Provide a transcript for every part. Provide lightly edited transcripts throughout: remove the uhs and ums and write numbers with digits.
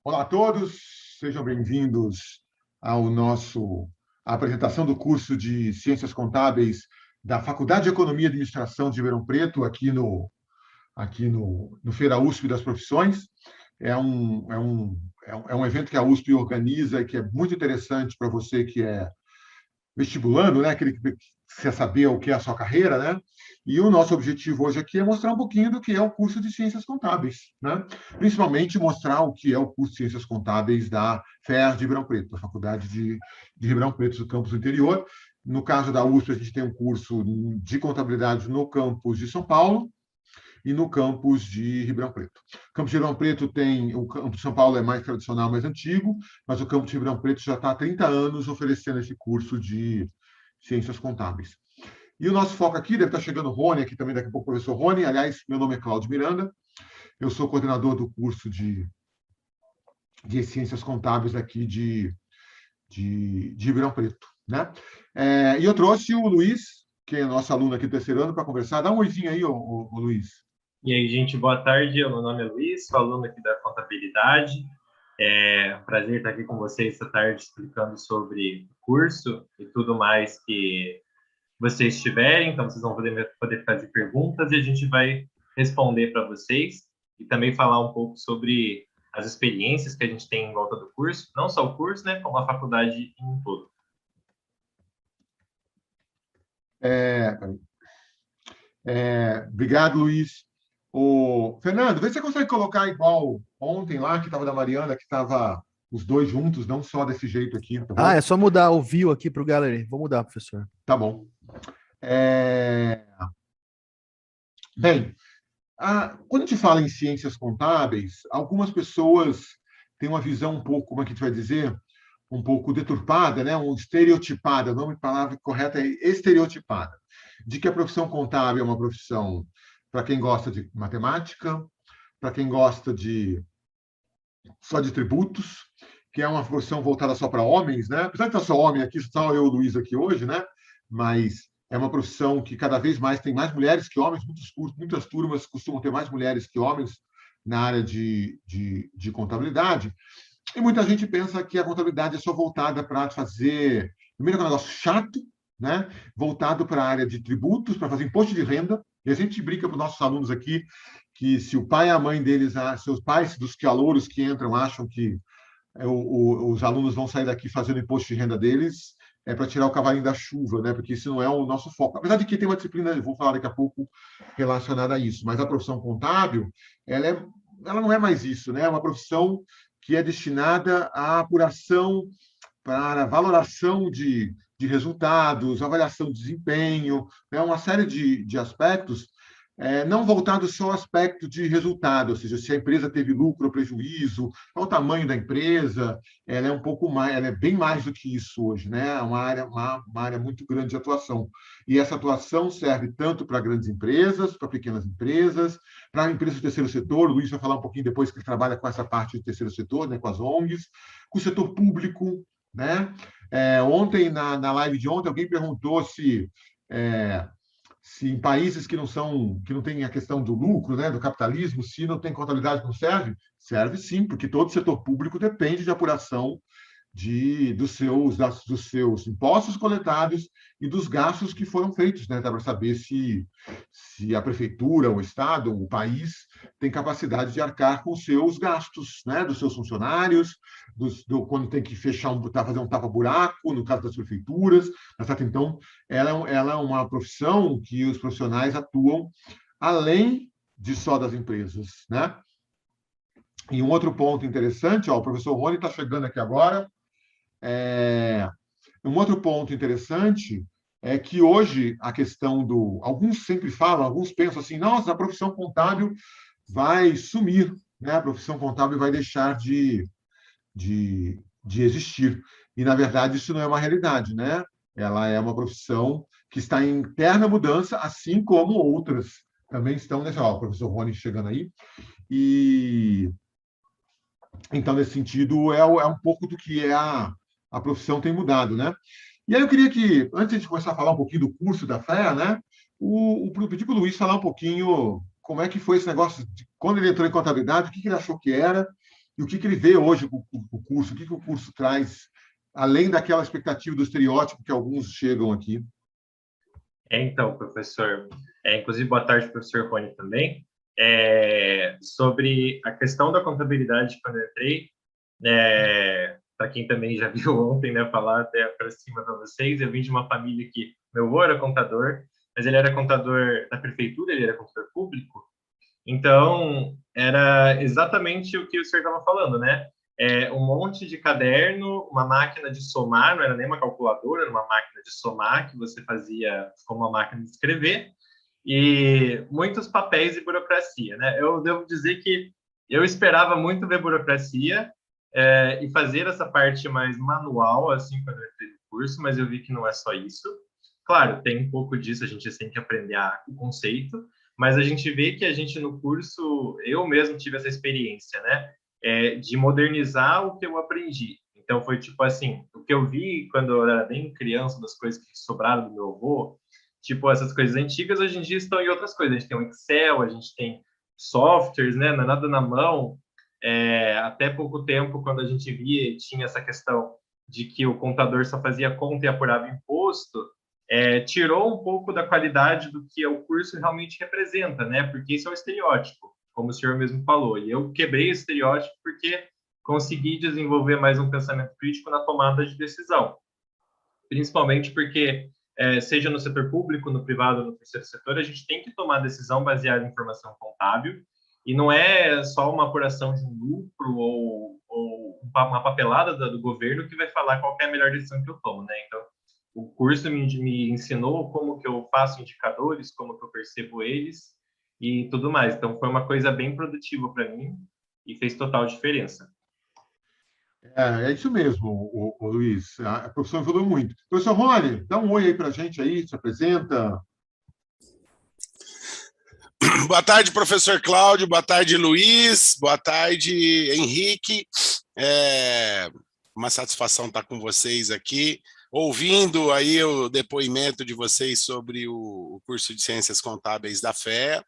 Olá a todos, sejam bem-vindos ao nosso à apresentação do curso de Ciências Contábeis da Faculdade de Economia e Administração de Ribeirão Preto, aqui no Feira USP das Profissões. É um evento que a USP organiza e que é muito interessante para você que é vestibulando, né? Aquele que quer saber o que é a sua carreira, né? E o nosso objetivo hoje aqui é mostrar um pouquinho do que é o curso de Ciências Contábeis, né? Principalmente mostrar o que é o curso de Ciências Contábeis da FER de Ribeirão Preto, da Faculdade de Ribeirão Preto, do campus do interior. No caso da USP, a gente tem um curso de contabilidade no campus de São Paulo e no campus de Ribeirão Preto. O campus de Ribeirão Preto o campus de São Paulo é mais tradicional, mais antigo, mas o campus de Ribeirão Preto já está há 30 anos oferecendo esse curso de Ciências Contábeis. E o nosso foco aqui, deve estar chegando o Rony, aqui também daqui a pouco o professor Rony. Aliás, meu nome é Cláudio Miranda, eu sou coordenador do curso de Ciências Contábeis aqui de Ribeirão Preto. Né? E eu trouxe o Luiz, que é nosso aluno aqui do terceiro ano, para conversar. Dá um oizinho aí, ô Luiz. E aí, gente, boa tarde. Meu nome é Luiz, sou aluno aqui da Contabilidade. É um prazer estar aqui com vocês esta tarde explicando sobre o curso e tudo mais que vocês tiverem. Então, vocês vão poder fazer perguntas e a gente vai responder para vocês e também falar um pouco sobre as experiências que a gente tem em volta do curso, não só o curso, né, como a faculdade em um todo. Obrigado, Luiz. Fernando, vê se você consegue colocar igual ontem lá, que estava da Mariana, que estava os dois juntos, não só desse jeito aqui, tá bom? É só mudar o view aqui para o gallery. Vou mudar, professor. Tá bom. Bem, quando a gente fala em ciências contábeis, algumas pessoas têm uma visão um pouco, como é que a gente vai dizer, um pouco deturpada, né? Estereotipada, o nome, a palavra correta é estereotipada, de que a profissão contábil é uma profissão para quem gosta de matemática, para quem gosta só de tributos, que é uma profissão voltada só para homens, né? Apesar de estar só homem aqui, só eu e o Luiz aqui hoje, né? Mas é uma profissão que cada vez mais tem mais mulheres que homens, muitas turmas costumam ter mais mulheres que homens na área de contabilidade. E muita gente pensa que a contabilidade é só voltada para fazer, primeiro, um negócio chato, né? Voltado para a área de tributos, para fazer imposto de renda. E a gente brinca para os nossos alunos aqui que se o pai e a mãe deles, seus pais dos calouros que entram, acham que os alunos vão sair daqui fazendo imposto de renda deles, é para tirar o cavalinho da chuva, né? Porque isso não é o nosso foco. Apesar de que tem uma disciplina, eu vou falar daqui a pouco, relacionada a isso, mas a profissão contábil, ela não é mais isso, né? É uma profissão que é destinada à apuração para valoração de resultados, avaliação de desempenho, né? Uma série de aspectos, não voltado só ao aspecto de resultado, ou seja, se a empresa teve lucro ou prejuízo, qual o tamanho da empresa, ela é um pouco mais, ela é bem mais do que isso hoje, né? É uma área muito grande de atuação. E essa atuação serve tanto para grandes empresas, para pequenas empresas, para empresas do terceiro setor. O Luiz vai falar um pouquinho depois que ele trabalha com essa parte do terceiro setor, né, com as ONGs, com o setor público, né? Ontem, na live de ontem, alguém perguntou se em países que não têm a questão do lucro, né, do capitalismo, se não tem contabilidade, não serve? Serve sim, porque todo setor público depende de apuração dos seus impostos coletados e dos gastos que foram feitos, né, para saber se a prefeitura, o estado, o país tem capacidade de arcar com os seus gastos, né, dos seus funcionários, quando tem que fazer um tapa-buraco, no caso das prefeituras. Então, ela é uma profissão que os profissionais atuam além de só das empresas, né? E um outro ponto interessante, o professor Rony está chegando aqui agora. Um outro ponto interessante é que hoje a questão alguns sempre falam, alguns pensam assim, nossa, a profissão contábil vai sumir, né? A profissão contábil vai deixar de existir. E, na verdade, isso não é uma realidade, né? Ela é uma profissão que está em eterna mudança, assim como outras também estão o professor Rony chegando aí. E então, nesse sentido, é um pouco do que a profissão tem mudado, né? E aí eu queria que, antes de começar a falar um pouquinho do curso da FEA, né, pedir para o Luiz falar um pouquinho como é que foi esse negócio, quando ele entrou em contabilidade, o que ele achou que era, e o que ele vê hoje com o curso, o que o curso traz, além daquela expectativa do estereótipo que alguns chegam aqui. Então, professor, inclusive, boa tarde, professor Rony, também. Sobre a questão da contabilidade, quando eu entrei, para quem também já viu ontem, né, falar até para cima para vocês, eu vim de uma família que meu avô era contador, mas ele era contador da prefeitura, ele era contador público, então era exatamente o que o senhor estava falando, né? Um monte de caderno, uma máquina de somar, não era nem uma calculadora, era uma máquina de somar que você fazia como uma máquina de escrever, e muitos papéis e burocracia, né? Eu devo dizer que eu esperava muito ver burocracia e fazer essa parte mais manual, assim, quando eu entrei no curso, mas eu vi que não é só isso. Claro, tem um pouco disso, a gente tem que aprender o conceito, mas a gente vê que a gente no curso, eu mesmo tive essa experiência, né? De modernizar o que eu aprendi. Então, foi tipo assim, o que eu vi quando eu era bem criança, das coisas que sobraram do meu avô, tipo, essas coisas antigas, hoje em dia estão em outras coisas. A gente tem o Excel, a gente tem softwares, né? Não é nada na mão. Até pouco tempo, quando a gente via, tinha essa questão de que o contador só fazia conta e apurava imposto, tirou um pouco da qualidade do que o curso realmente representa, né? Porque isso é um estereótipo, como o senhor mesmo falou. E eu quebrei esse estereótipo porque consegui desenvolver mais um pensamento crítico na tomada de decisão. Principalmente porque, seja no setor público, no privado, no terceiro setor, a gente tem que tomar decisão baseada em informação contábil, e não é só uma apuração de um lucro ou uma papelada do governo que vai falar qual é a melhor decisão que eu tomo, né? Então, o curso me ensinou como que eu faço indicadores, como que eu percebo eles e tudo mais. Então, foi uma coisa bem produtiva para mim e fez total diferença. É isso mesmo, o Luiz. A professora evoluiu muito. Professor Rony, dá um oi aí para a gente aí, se apresenta. Boa tarde, professor Cláudio. Boa tarde, Luiz. Boa tarde, Henrique. Uma satisfação estar com vocês aqui, ouvindo aí o depoimento de vocês sobre o curso de Ciências Contábeis da FEA.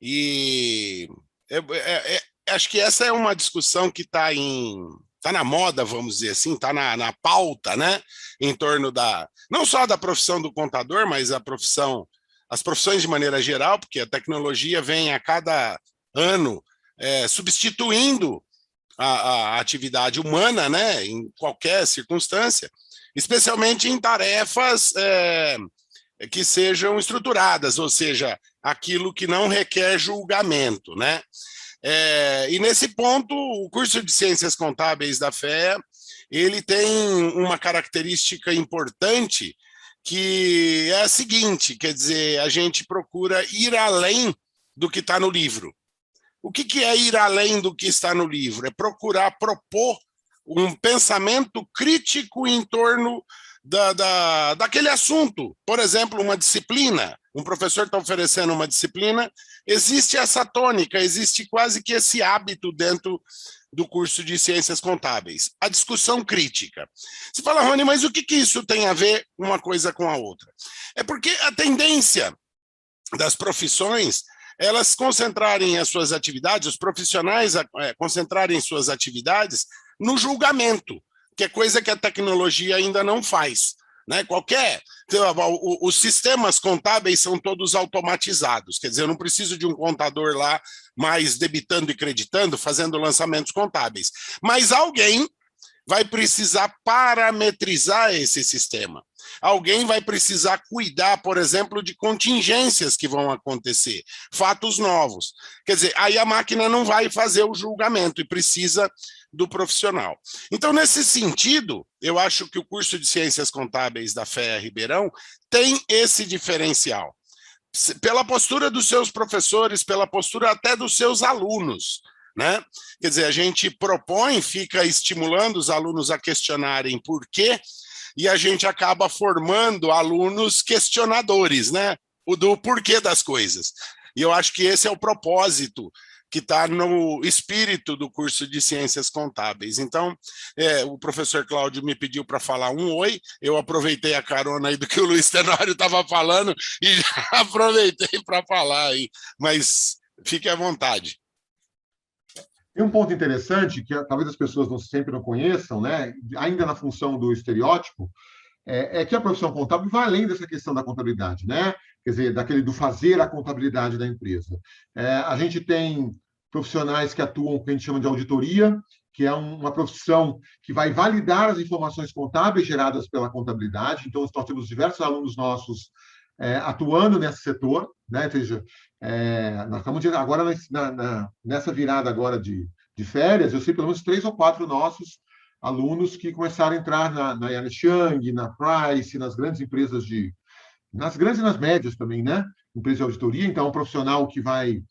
E acho que essa é uma discussão que está na moda, vamos dizer assim, está na pauta, né? Em torno não só da profissão do contador, mas as profissões de maneira geral, porque a tecnologia vem a cada ano substituindo a atividade humana, né, em qualquer circunstância, especialmente em tarefas que sejam estruturadas, ou seja, aquilo que não requer julgamento, né? E nesse ponto, o curso de Ciências Contábeis da FEA, ele tem uma característica importante, que é a seguinte, quer dizer, a gente procura ir além do que está no livro. O que é ir além do que está no livro? É procurar propor um pensamento crítico em torno daquele assunto. Por exemplo, uma disciplina, um professor está oferecendo uma disciplina, existe essa tônica, existe quase que esse hábito dentro do curso de Ciências Contábeis, a discussão crítica. Você fala, Rony, mas o que isso tem a ver uma coisa com a outra? É porque a tendência das profissões, elas concentrarem as suas atividades, os profissionais concentrarem suas atividades no julgamento, que é coisa que a tecnologia ainda não faz, né? Os sistemas contábeis são todos automatizados, quer dizer, eu não preciso de um contador lá mais debitando e creditando, fazendo lançamentos contábeis, mas alguém vai precisar parametrizar esse sistema. Alguém vai precisar cuidar, por exemplo, de contingências que vão acontecer, fatos novos. Quer dizer, aí a máquina não vai fazer o julgamento e precisa do profissional. Então, nesse sentido, eu acho que o curso de Ciências Contábeis da FEA Ribeirão tem esse diferencial. Pela postura dos seus professores, pela postura até dos seus alunos, né? Quer dizer, a gente propõe, fica estimulando os alunos a questionarem por quê, e a gente acaba formando alunos questionadores, né? Do porquê das coisas. E eu acho que esse é o propósito que está no espírito do curso de Ciências Contábeis. Então, o professor Cláudio me pediu para falar um oi, eu aproveitei a carona aí do que o Luiz Tenório estava falando e já aproveitei para falar aí, mas fique à vontade. Tem um ponto interessante que talvez as pessoas sempre não conheçam, né? Ainda na função do estereótipo, é que a profissão contábil vai além dessa questão da contabilidade, né? Quer dizer, do fazer a contabilidade da empresa. A gente tem profissionais que atuam, que a gente chama de auditoria, que é uma profissão que vai validar as informações contábeis geradas pela contabilidade. Então, nós temos diversos alunos nossos atuando nesse setor, né? Ou seja, nós estamos agora nessa virada agora de férias, eu sei pelo menos 3 ou 4 nossos alunos que começaram a entrar na Ernst Young, na Price, nas grandes empresas nas grandes e nas médias também, né? Empresa de auditoria. Então, é um profissional que vai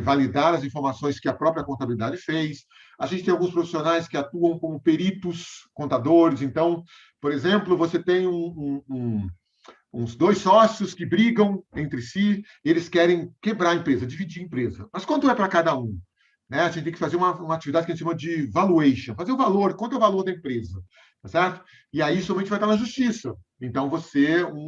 validar as informações que a própria contabilidade fez. A gente tem alguns profissionais que atuam como peritos contadores. Então, por exemplo, você tem uns 2 sócios que brigam entre si, eles querem quebrar a empresa, dividir a empresa. Mas quanto é para cada um? Né? A gente tem que fazer uma atividade que a gente chama de valuation, fazer o valor, quanto é o valor da empresa, tá certo? E aí somente vai estar na justiça. Então,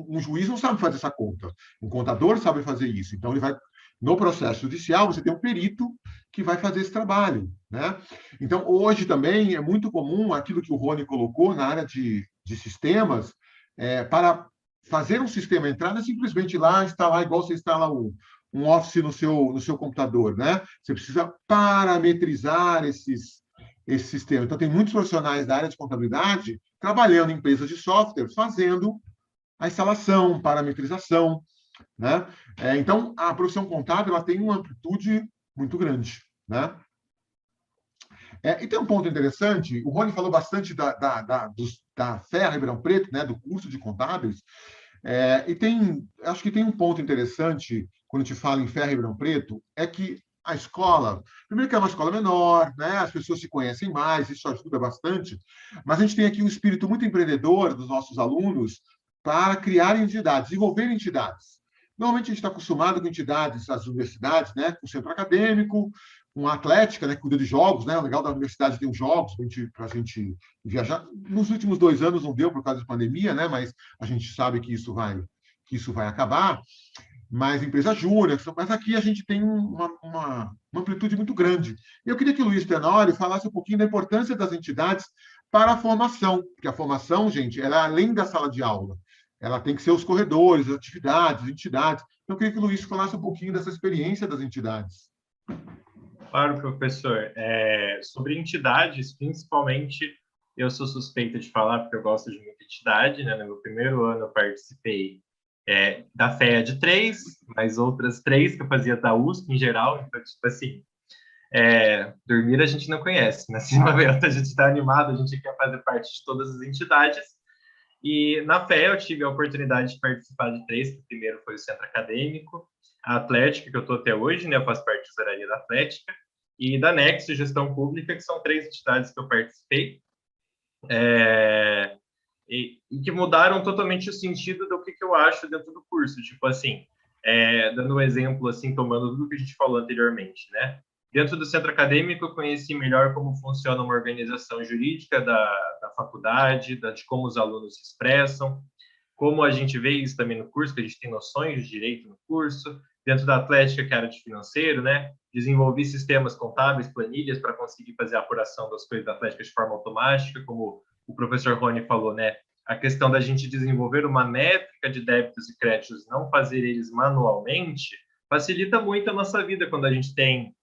um juiz não sabe fazer essa conta, um contador sabe fazer isso. Então, ele vai, no processo judicial, você tem um perito que vai fazer esse trabalho, né? Então, hoje também é muito comum aquilo que o Rony colocou na área de sistemas, para fazer um sistema entrar, não é simplesmente ir lá, instalar, igual você instala um Office no seu computador, né? Você precisa parametrizar esse sistema. Então, tem muitos profissionais da área de contabilidade trabalhando em empresas de software, fazendo a instalação, parametrização, né? Então, a profissão contábil ela tem uma amplitude muito grande, né? E tem um ponto interessante, o Rony falou bastante da FEA Ribeirão Preto, né, do curso de contábeis, acho que tem um ponto interessante quando a gente fala em FEA Ribeirão Preto, é que a escola, primeiro que é uma escola menor, né, as pessoas se conhecem mais, isso ajuda bastante, mas a gente tem aqui um espírito muito empreendedor dos nossos alunos para criar entidades, desenvolver entidades. Normalmente a gente está acostumado com entidades, as universidades, né, com centro acadêmico, com a atlética, né, que cuida de jogos, né? O legal da universidade tem os jogos para a gente viajar. Nos últimos 2 anos não deu por causa da pandemia, né? Mas a gente sabe que isso vai acabar. Mas empresa júnior, mas aqui a gente tem uma amplitude muito grande. Eu queria que o Luiz Tenório falasse um pouquinho da importância das entidades para a formação, porque a formação, gente, ela é além da sala de aula. Ela tem que ser os corredores, as atividades, as entidades. Então, eu queria que o Luiz falasse um pouquinho dessa experiência das entidades. Claro, professor. Sobre entidades, principalmente, eu sou suspeita de falar, porque eu gosto de muita entidade, né? No meu primeiro ano, eu participei da FEA de 3, mais outras 3 que eu fazia da USP em geral. Então, tipo assim, dormir a gente não conhece, né? Se uma vez a gente está animado, a gente quer fazer parte de todas as entidades. E na FEA eu tive a oportunidade de participar de 3, que o primeiro foi o Centro Acadêmico, a Atlética, que eu estou até hoje, né? Eu faço parte da tesouraria da Atlética, e da Nexo Gestão Pública, que são 3 entidades que eu participei, e que mudaram totalmente o sentido do que eu acho dentro do curso. Tipo assim, dando um exemplo, assim, tomando tudo que a gente falou anteriormente, né? Dentro do centro acadêmico, eu conheci melhor como funciona uma organização jurídica da faculdade, de como os alunos se expressam, como a gente vê isso também no curso, que a gente tem noções de direito no curso. Dentro da Atlética, que era de financeiro, né? Desenvolvi sistemas contábeis, planilhas, para conseguir fazer a apuração das coisas da Atlética de forma automática, como o professor Rony falou, né? A questão da gente desenvolver uma métrica de débitos e créditos, não fazer eles manualmente, facilita muito a nossa vida quando a gente tem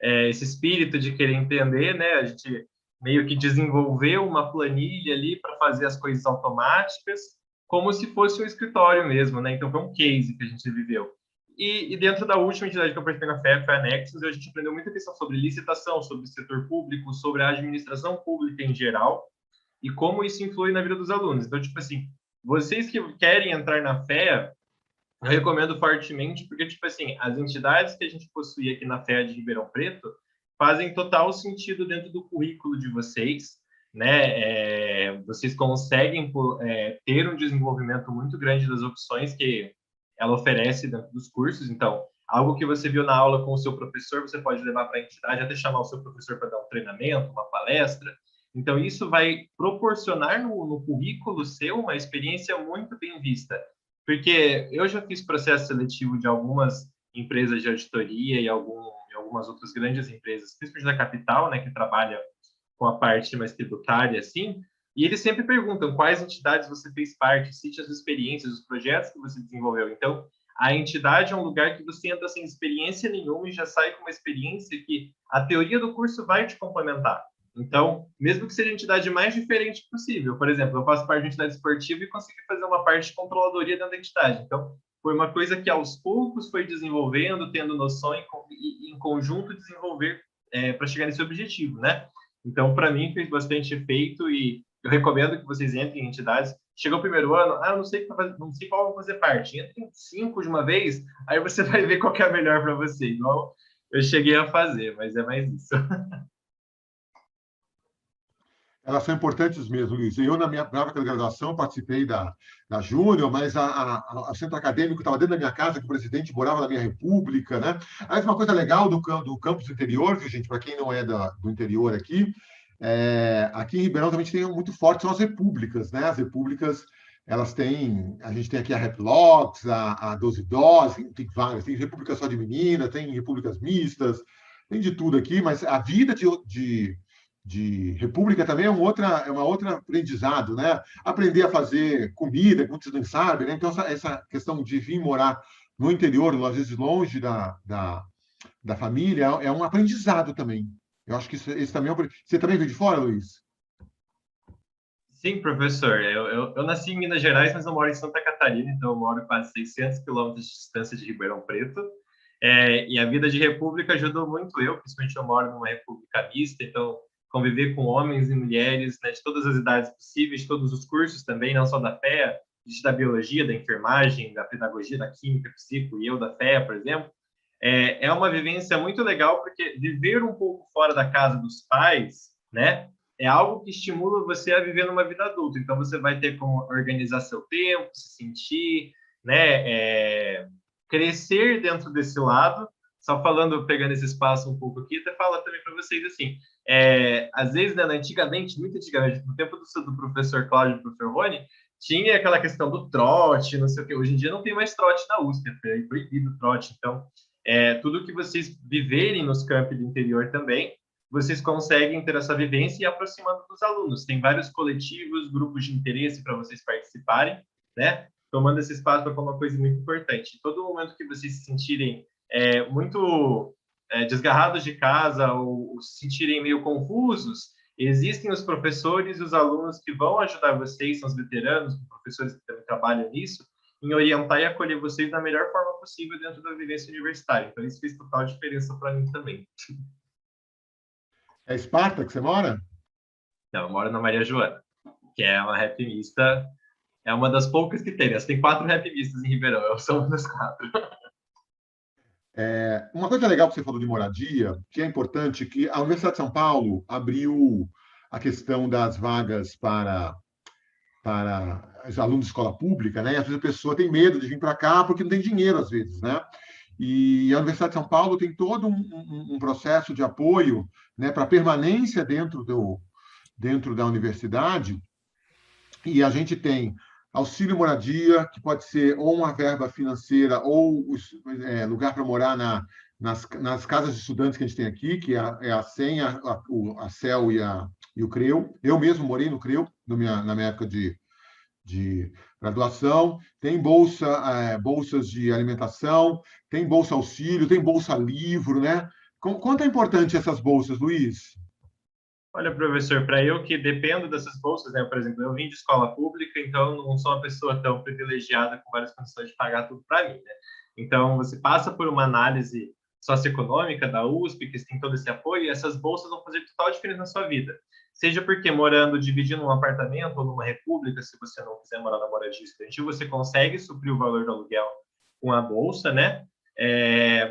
esse espírito de querer entender, né? A gente meio que desenvolveu uma planilha ali para fazer as coisas automáticas, como se fosse um escritório mesmo, né? Então, foi um case que a gente viveu. E dentro da última entidade que eu participei na FEA, foi a Nexus, a gente aprendeu muita questão sobre licitação, sobre o setor público, sobre a administração pública em geral, e como isso influi na vida dos alunos. Então, tipo assim, vocês que querem entrar na FEA, eu recomendo fortemente, porque, tipo assim, as entidades que a gente possui aqui na FEA de Ribeirão Preto fazem total sentido dentro do currículo de vocês, né? Vocês conseguem ter um desenvolvimento muito grande das opções que ela oferece dentro dos cursos. Então, algo que você viu na aula com o seu professor, você pode levar para a entidade, até chamar o seu professor para dar um treinamento, uma palestra. Então, isso vai proporcionar no currículo seu uma experiência muito bem vista. Porque eu já fiz processo seletivo de algumas empresas de auditoria e em algumas outras grandes empresas, principalmente da capital, né, que trabalha com a parte mais tributária, assim, e eles sempre perguntam quais entidades você fez parte, cite as experiências, os projetos que você desenvolveu. Então, a entidade é um lugar que você entra sem experiência nenhuma e já sai com uma experiência que a teoria do curso vai te complementar. Então, mesmo que seja a entidade mais diferente possível, por exemplo, eu faço parte de uma entidade esportiva e consegui fazer uma parte de controladoria dentro da entidade. Então, foi uma coisa que aos poucos foi desenvolvendo, tendo noção e em conjunto desenvolver para chegar nesse objetivo, né? Então, para mim, fez bastante efeito e eu recomendo que vocês entrem em entidades. Chegou o primeiro ano, não sei qual vou fazer parte. Entre em 5 de uma vez, aí você vai ver qual que é a melhor para você. Igual eu cheguei a fazer, mas é mais isso. Elas são importantes mesmo, Luiz. Eu, na minha própria graduação, participei da Júnior, mas o centro acadêmico estava dentro da minha casa, que o presidente morava na minha república, né? Mas uma coisa legal do campus interior, viu, gente, para quem não é do interior aqui, aqui em Ribeirão também tem muito forte, são as repúblicas, né? As repúblicas, elas têm, a gente tem aqui a Replox, a 12 Dós, tem várias, tem república só de menina, tem repúblicas mistas, tem de tudo aqui, mas a vida de república também é uma outra aprendizado, né? Aprender a fazer comida, que muitos não sabem, né? Então, essa questão de vir morar no interior, às vezes longe da família, é um aprendizado também. Eu acho que esse também é um... Você também veio de fora, Luiz? Sim, professor. Eu nasci em Minas Gerais, mas eu moro em Santa Catarina, então eu moro quase 600 quilômetros de distância de Ribeirão Preto. E a vida de república ajudou muito eu, principalmente eu moro numa república mista, então conviver com homens e mulheres, né, de todas as idades possíveis, de todos os cursos também, não só da FEA, da biologia, da enfermagem, da pedagogia, da química, psico, e eu da FEA, por exemplo, é uma vivência muito legal, porque viver um pouco fora da casa dos pais, né, é algo que estimula você a viver numa vida adulta. Então, você vai ter como organizar seu tempo, se sentir, né, crescer dentro desse lado. Só falando, pegando esse espaço um pouco aqui, até falar também para vocês assim, às vezes, né, antigamente, muito antigamente, no tempo do professor Cláudio e do professor Rony, tinha aquela questão do trote, não sei o quê. Hoje em dia não tem mais trote na USP, é proibido o trote. Então, tudo que vocês viverem nos campi do interior também, vocês conseguem ter essa vivência e aproximando dos alunos. Tem vários coletivos, grupos de interesse para vocês participarem, né? Tomando esse espaço para uma coisa muito importante. Todo momento que vocês se sentirem muito desgarrados de casa ou se sentirem meio confusos, existem os professores e os alunos que vão ajudar vocês, são os veteranos, os professores que também trabalham nisso, em orientar e acolher vocês da melhor forma possível dentro da vivência universitária. Então, isso fez total diferença para mim também. É Esparta que você mora? Não, eu moro na Maria Joana, que é uma rap mista, é uma das poucas que tem. Tem 4 rap mistas em Ribeirão, eu sou uma das 4. Uma coisa legal que você falou de moradia, que é importante, que a Universidade de São Paulo abriu a questão das vagas para os alunos de escola pública, né? E às vezes a pessoa tem medo de vir para cá porque não tem dinheiro, às vezes, né? E a Universidade de São Paulo tem todo um processo de apoio, né, para permanência dentro da universidade, e a gente tem auxílio moradia, que pode ser ou uma verba financeira ou lugar para morar nas casas de estudantes que a gente tem aqui, que é a SEM, a CEL e o CREU. Eu mesmo morei no CREU na minha época de graduação. Tem bolsas de alimentação, tem bolsa auxílio, tem bolsa livro, né? Quanto é importante essas bolsas, Luiz? Olha, professor, para eu que dependo dessas bolsas, né? Por exemplo, eu vim de escola pública, então não sou uma pessoa tão privilegiada com várias condições de pagar tudo para mim, né? Então, você passa por uma análise socioeconômica da USP, que tem todo esse apoio, e essas bolsas vão fazer total diferença na sua vida. Seja porque dividindo um apartamento ou numa república, se você não quiser morar na moradia estudantil, você consegue suprir o valor do aluguel com a bolsa, né?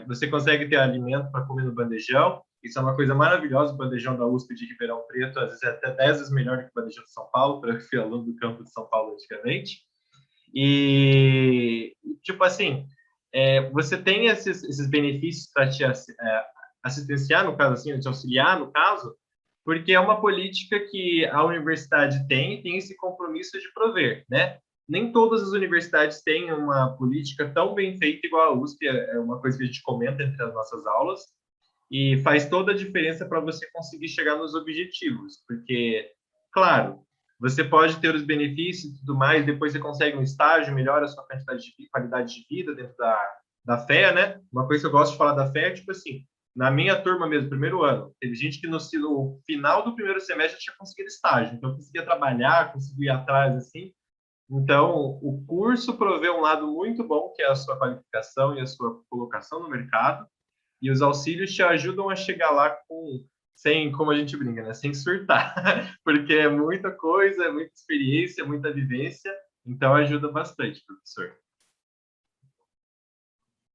Você consegue ter alimento para comer no bandejão. Isso é uma coisa maravilhosa. O bandejão da USP de Ribeirão Preto, às vezes é até 10 vezes melhor do que o bandejão de São Paulo, para eu fui aluno do campo de São Paulo antigamente. E, tipo assim, você tem esses benefícios para te assistenciar, no caso, assim, te auxiliar, no caso, porque é uma política que a universidade tem esse compromisso de prover, né? Nem todas as universidades têm uma política tão bem feita igual a USP, é uma coisa que a gente comenta entre as nossas aulas, e faz toda a diferença para você conseguir chegar nos objetivos, porque, claro, você pode ter os benefícios e tudo mais, depois você consegue um estágio, melhora a sua qualidade de vida dentro da FEA, né? Uma coisa que eu gosto de falar da FEA é, tipo assim, na minha turma mesmo, primeiro ano, teve gente que no final do primeiro semestre tinha conseguido estágio, então conseguia trabalhar, conseguia ir atrás, assim. Então, o curso provê um lado muito bom, que é a sua qualificação e a sua colocação no mercado, e os auxílios te ajudam a chegar lá sem, como a gente brinca, né? Sem surtar, porque é muita coisa, é muita experiência, muita vivência, então ajuda bastante, professor.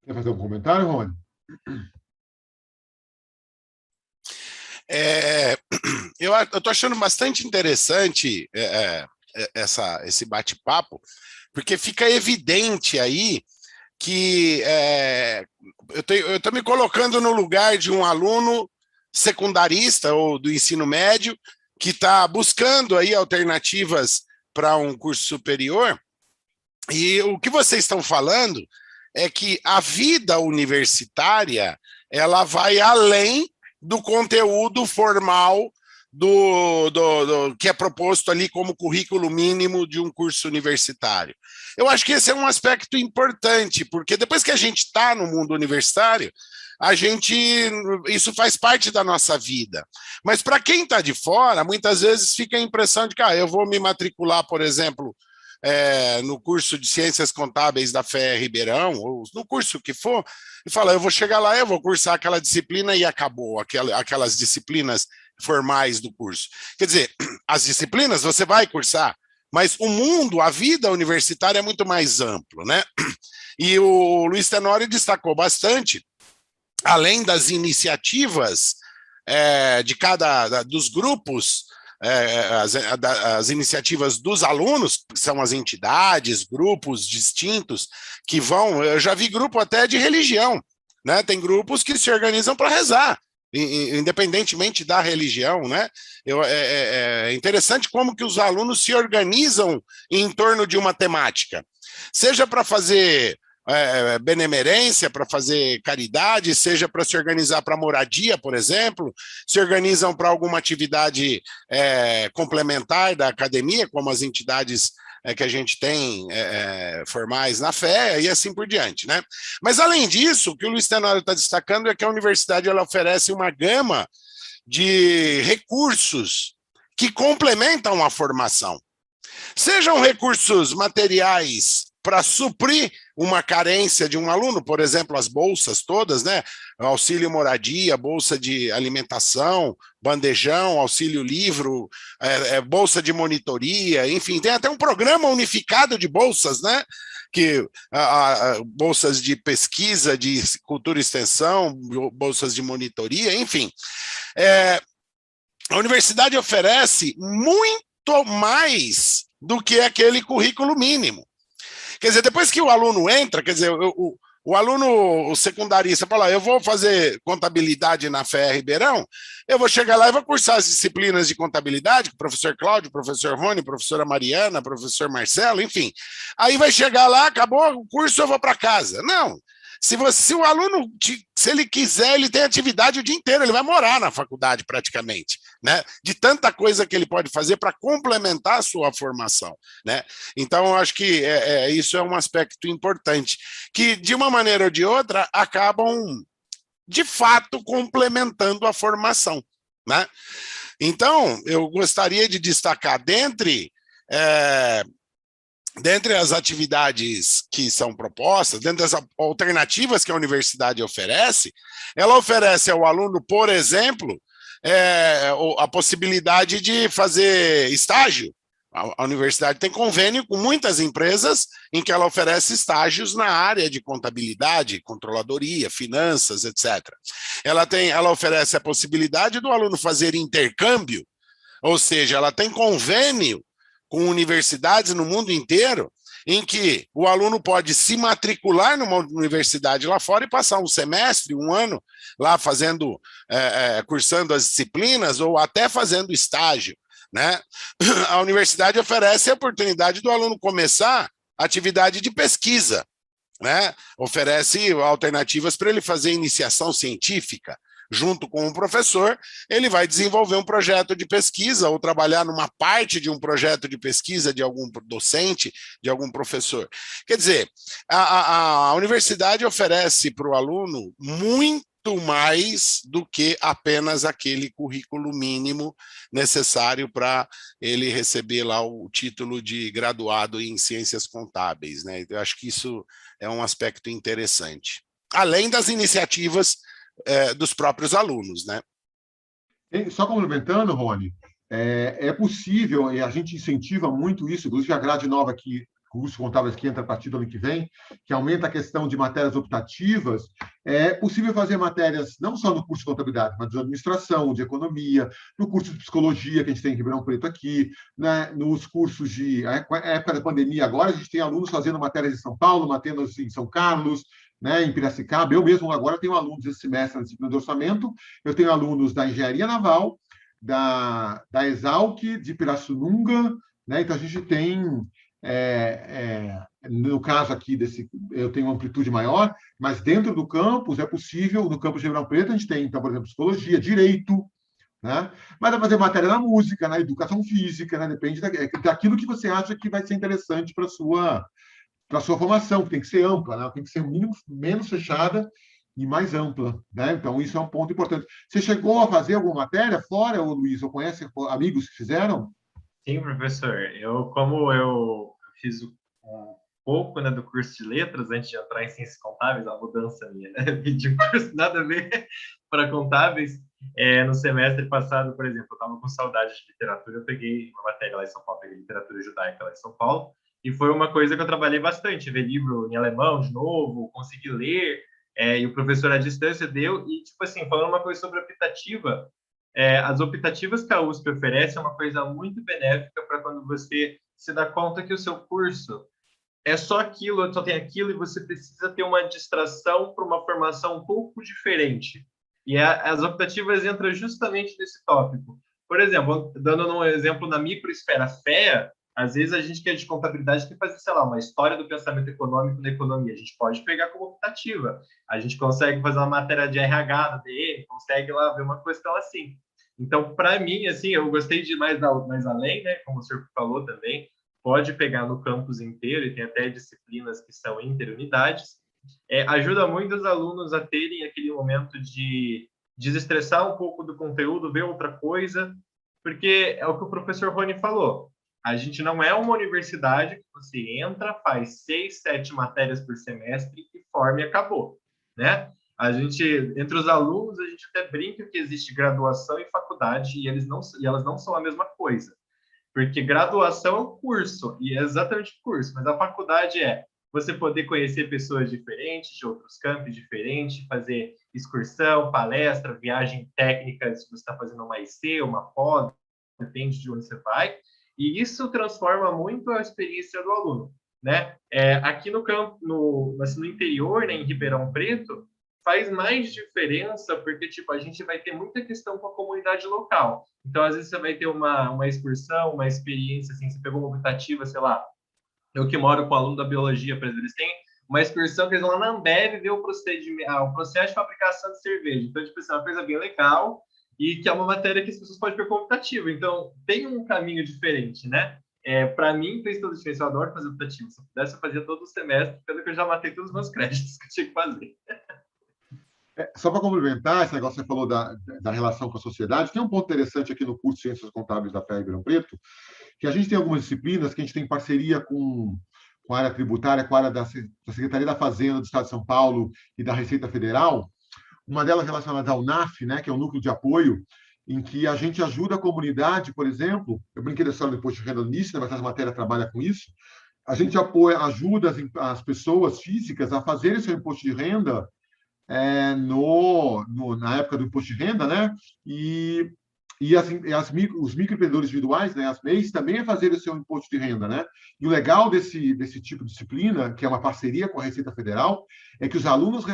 Quer fazer um comentário, Rony? Eu estou achando bastante interessante esse bate-papo, porque fica evidente aí que eu estou me colocando no lugar de um aluno secundarista ou do ensino médio que está buscando aí alternativas para um curso superior, e o que vocês estão falando é que a vida universitária ela vai além do conteúdo formal que é proposto ali como currículo mínimo de um curso universitário. Eu acho que esse é um aspecto importante, porque depois que a gente está no mundo universitário, isso faz parte da nossa vida. Mas para quem está de fora, muitas vezes fica a impressão de que eu vou me matricular, por exemplo, no curso de Ciências Contábeis da FEA Ribeirão, ou no curso que for, e fala, eu vou chegar lá, eu vou cursar aquela disciplina e acabou, aquelas disciplinas formais do curso. Quer dizer, as disciplinas você vai cursar, mas o mundo, a vida universitária é muito mais amplo, né? E o Luiz Tenório destacou bastante, além das iniciativas dos grupos, as iniciativas dos alunos, que são as entidades, grupos distintos, que vão... Eu já vi grupo até de religião, né? Tem grupos que se organizam para rezar, independentemente da religião, né? É interessante como que os alunos se organizam em torno de uma temática, seja para fazer benemerência, para fazer caridade, seja para se organizar para moradia, por exemplo, se organizam para alguma atividade complementar da academia, como as entidades que a gente tem formais na FEA e assim por diante, né? Mas, além disso, o que o Luiz Tenório está destacando é que a universidade ela oferece uma gama de recursos que complementam a formação. Sejam recursos materiais para suprir uma carência de um aluno, por exemplo, as bolsas todas, né? Auxílio moradia, bolsa de alimentação, bandejão, auxílio livro, bolsa de monitoria, enfim, tem até um programa unificado de bolsas, né? Bolsas de pesquisa, de cultura e extensão, bolsas de monitoria, enfim. A universidade oferece muito mais do que aquele currículo mínimo. Quer dizer, depois que o aluno entra, quer dizer, o aluno secundarista fala, eu vou fazer contabilidade na FEA Ribeirão, eu vou chegar lá e vou cursar as disciplinas de contabilidade, com o professor Cláudio, professor Rony, professora Mariana, professor Marcelo, enfim. Aí vai chegar lá, acabou o curso, eu vou para casa. Não. Se o aluno, se ele quiser, ele tem atividade o dia inteiro, ele vai morar na faculdade praticamente, né? De tanta coisa que ele pode fazer para complementar a sua formação, né? Então, eu acho que isso é um aspecto importante, que de uma maneira ou de outra acabam, de fato, complementando a formação, né? Então, eu gostaria de destacar dentre as atividades que são propostas, dentre as alternativas que a universidade oferece, ela oferece ao aluno, por exemplo, a possibilidade de fazer estágio. A universidade tem convênio com muitas empresas em que ela oferece estágios na área de contabilidade, controladoria, finanças, etc. Ela oferece a possibilidade do aluno fazer intercâmbio, ou seja, ela tem convênio com universidades no mundo inteiro, em que o aluno pode se matricular numa universidade lá fora e passar um semestre, um ano, lá cursando as disciplinas ou até fazendo estágio, né? A universidade oferece a oportunidade do aluno começar atividade de pesquisa, né? Oferece alternativas para ele fazer iniciação científica, junto com o professor, ele vai desenvolver um projeto de pesquisa ou trabalhar numa parte de um projeto de pesquisa de algum docente, de algum professor. Quer dizer, a universidade oferece para o aluno muito mais do que apenas aquele currículo mínimo necessário para ele receber lá o título de graduado em ciências contábeis, né? Eu acho que isso é um aspecto interessante. Além das iniciativas dos próprios alunos, né? Só complementando, Rony, é possível, e a gente incentiva muito isso, inclusive a grade nova aqui, curso contábeis que entra a partir do ano que vem, que aumenta a questão de matérias optativas, é possível fazer matérias não só no curso de contabilidade, mas de administração, de economia, no curso de psicologia, que a gente tem em Ribeirão Preto aqui, né, nos cursos de... Na época da pandemia agora, a gente tem alunos fazendo matérias em São Paulo, matérias em São Carlos, né, em Piracicaba. Eu mesmo agora tenho alunos esse semestre na disciplina de orçamento, eu tenho alunos da Engenharia Naval, da Exalc, de Pirassununga, né, então a gente tem... no caso aqui, eu tenho uma amplitude maior, mas dentro do campus é possível, no campus de Ribeirão Preto, a gente tem, então, por exemplo, psicologia, direito, né? Mas dá para fazer matéria na música, na educação física, né? Depende daquilo que você acha que vai ser interessante para a sua formação, que tem que ser ampla, né? Tem que ser menos fechada e mais ampla, né? Então, isso é um ponto importante. Você chegou a fazer alguma matéria fora, Luiz, ou conhece amigos que fizeram? Sim, professor. Como eu fiz um pouco, né, do curso de letras antes de entrar em ciências contábeis, a mudança minha, né? De um curso nada a ver para contábeis. No semestre passado, por exemplo, eu estava com saudade de literatura, eu peguei uma matéria lá em São Paulo, peguei literatura judaica lá em São Paulo, e foi uma coisa que eu trabalhei bastante, ver livro em alemão de novo, conseguir ler, e o professor à distância deu, e, tipo assim, falando uma coisa sobre optativa, as optativas que a USP oferece é uma coisa muito benéfica para quando você se dá conta que o seu curso é só aquilo, só tem aquilo, e você precisa ter uma distração para uma formação um pouco diferente. E as optativas entram justamente nesse tópico. Por exemplo, dando um exemplo na microesfera FEA, às vezes a gente que é de contabilidade quer fazer, sei lá, uma história do pensamento econômico na economia. A gente pode pegar como optativa. A gente consegue fazer uma matéria de RH da DM, consegue lá ver uma questão assim. Então, para mim, assim, eu gostei de mais além, né? Como o senhor falou também, pode pegar no campus inteiro e tem até disciplinas que são interunidades. Ajuda muito os alunos a terem aquele momento de desestressar um pouco do conteúdo, ver outra coisa, porque é o que o professor Rony falou. A gente não é uma universidade que você entra, faz 6, 7 matérias por semestre e forma e acabou, né? A gente, entre os alunos, a gente até brinca que existe graduação e faculdade e elas não são a mesma coisa. Porque graduação é um curso, e é exatamente o curso, mas a faculdade é você poder conhecer pessoas diferentes, de outros campos diferentes, fazer excursão, palestra, viagem técnica, se você está fazendo uma IC, uma pós, depende de onde você vai, e isso transforma muito a experiência do aluno, né? Aqui no campo, no interior, né, em Ribeirão Preto, faz mais diferença, porque tipo, a gente vai ter muita questão com a comunidade local. Então, às vezes, você vai ter uma excursão, uma experiência, assim, você pegou uma optativa, sei lá, eu que moro com aluno da biologia, por exemplo, eles têm uma excursão que eles vão lá na Ambev ver o processo de fabricação de cerveja. Então, tipo, isso é uma coisa bem legal e que é uma matéria que as pessoas podem pegar como optativa. Então, tem um caminho diferente, né? Para mim, fez toda a diferença. Eu adoro fazer optativa. Se eu pudesse, eu fazia todo o semestre, pelo que eu já matei todos os meus créditos que eu tinha que fazer. Só para complementar, esse negócio que você falou da relação com a sociedade, tem um ponto interessante aqui no curso de Ciências Contábeis da FEA Ribeirão Preto, que a gente tem algumas disciplinas que a gente tem parceria com a área tributária, com a área da Secretaria da Fazenda do Estado de São Paulo e da Receita Federal, uma delas relacionada ao NAF, né, que é o Núcleo de Apoio, em que a gente ajuda a comunidade, por exemplo, eu brinquei da história do imposto de renda no início, mas essa matéria trabalha com isso, a gente ajuda as pessoas físicas a fazerem seu imposto de renda na época do imposto de renda, né? E os microempreendedores individuais, né, as MEIs, também fazerem o seu imposto de renda, né? E o legal desse tipo de disciplina, que é uma parceria com a Receita Federal, é que os alunos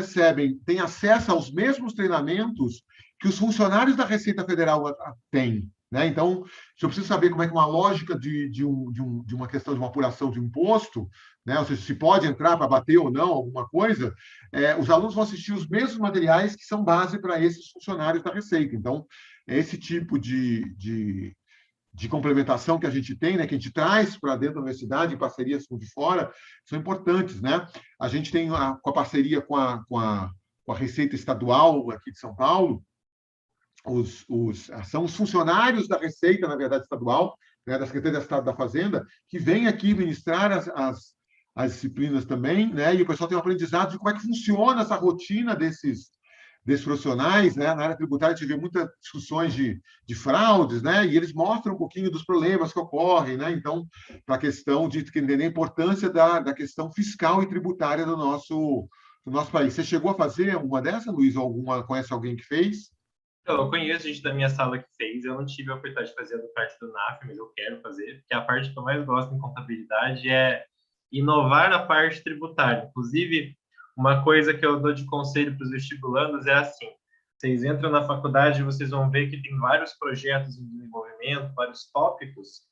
têm acesso aos mesmos treinamentos que os funcionários da Receita Federal têm, né? Então, se eu preciso saber como é que uma lógica de uma questão de uma apuração de imposto, né? Ou seja, se pode entrar para bater ou não alguma coisa, os alunos vão assistir os mesmos materiais que são base para esses funcionários da Receita. Então, esse tipo de complementação que a gente tem, né, que a gente traz para dentro da universidade, em parcerias com de fora, são importantes, né? A gente tem com a parceria com a Receita Estadual aqui de São Paulo, são os funcionários da Receita, na verdade, estadual, né, da Secretaria de Estado da Fazenda, que vêm aqui ministrar as disciplinas também, né? E o pessoal tem um aprendizado de como é que funciona essa rotina desses profissionais, né? Na área tributária a gente vê muitas discussões de fraudes, né? E eles mostram um pouquinho dos problemas que ocorrem, né? Então, para a questão de entender a importância da questão fiscal e tributária do nosso país. Você chegou a fazer uma dessa, Luiz? Ou conhece alguém que fez? Eu conheço gente da minha sala que fez, eu não tive a oportunidade de fazer a parte do NAF, mas eu quero fazer, porque a parte que eu mais gosto em contabilidade é inovar na parte tributária. Inclusive, uma coisa que eu dou de conselho para os vestibulandos é assim: vocês entram na faculdade e vocês vão ver que tem vários projetos em desenvolvimento, vários tópicos,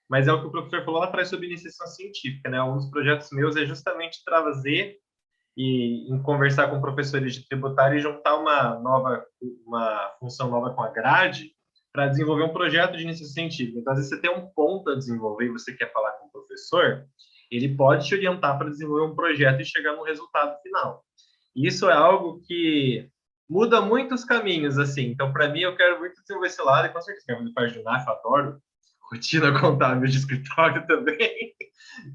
mas é o que o professor falou lá atrás sobre iniciação científica, né? Um dos projetos meus é justamente trazer e em conversar com professores de tributário e juntar uma função nova com a grade para desenvolver um projeto de iniciação científica. Então, às vezes você tem um ponto a desenvolver e você quer falar com o professor, ele pode te orientar para desenvolver um projeto e chegar no resultado final. Isso é algo que muda muitos caminhos, assim. Então, para mim, eu quero muito desenvolver esse lado, e com certeza quero fazer parte do NAF, adoro rotina contábil de escritório também,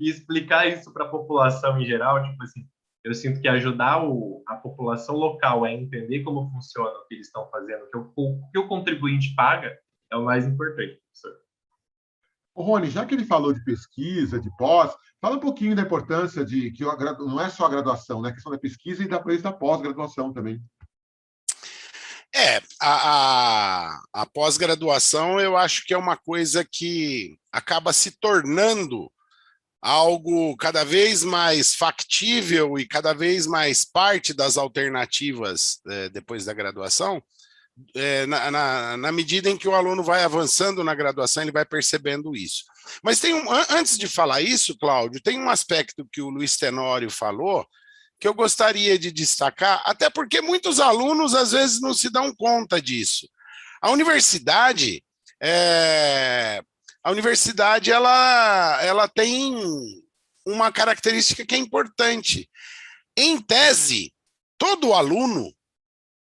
e explicar isso para a população em geral, tipo assim, eu sinto que ajudar a população local a entender como funciona o que eles estão fazendo, o que o contribuinte paga, é o mais importante, professor. Ô, Rony, já que ele falou de pesquisa, de pós, fala um pouquinho da importância de que não é só a graduação, né? A questão da pesquisa e da pós-graduação também. A pós-graduação eu acho que é uma coisa que acaba se tornando algo cada vez mais factível e cada vez mais parte das alternativas depois da graduação, na medida em que o aluno vai avançando na graduação, ele vai percebendo isso. Mas antes de falar isso, Cláudio, tem um aspecto que o Luiz Tenório falou que eu gostaria de destacar, até porque muitos alunos às vezes não se dão conta disso. A universidade ela tem uma característica que é importante. Em tese, todo aluno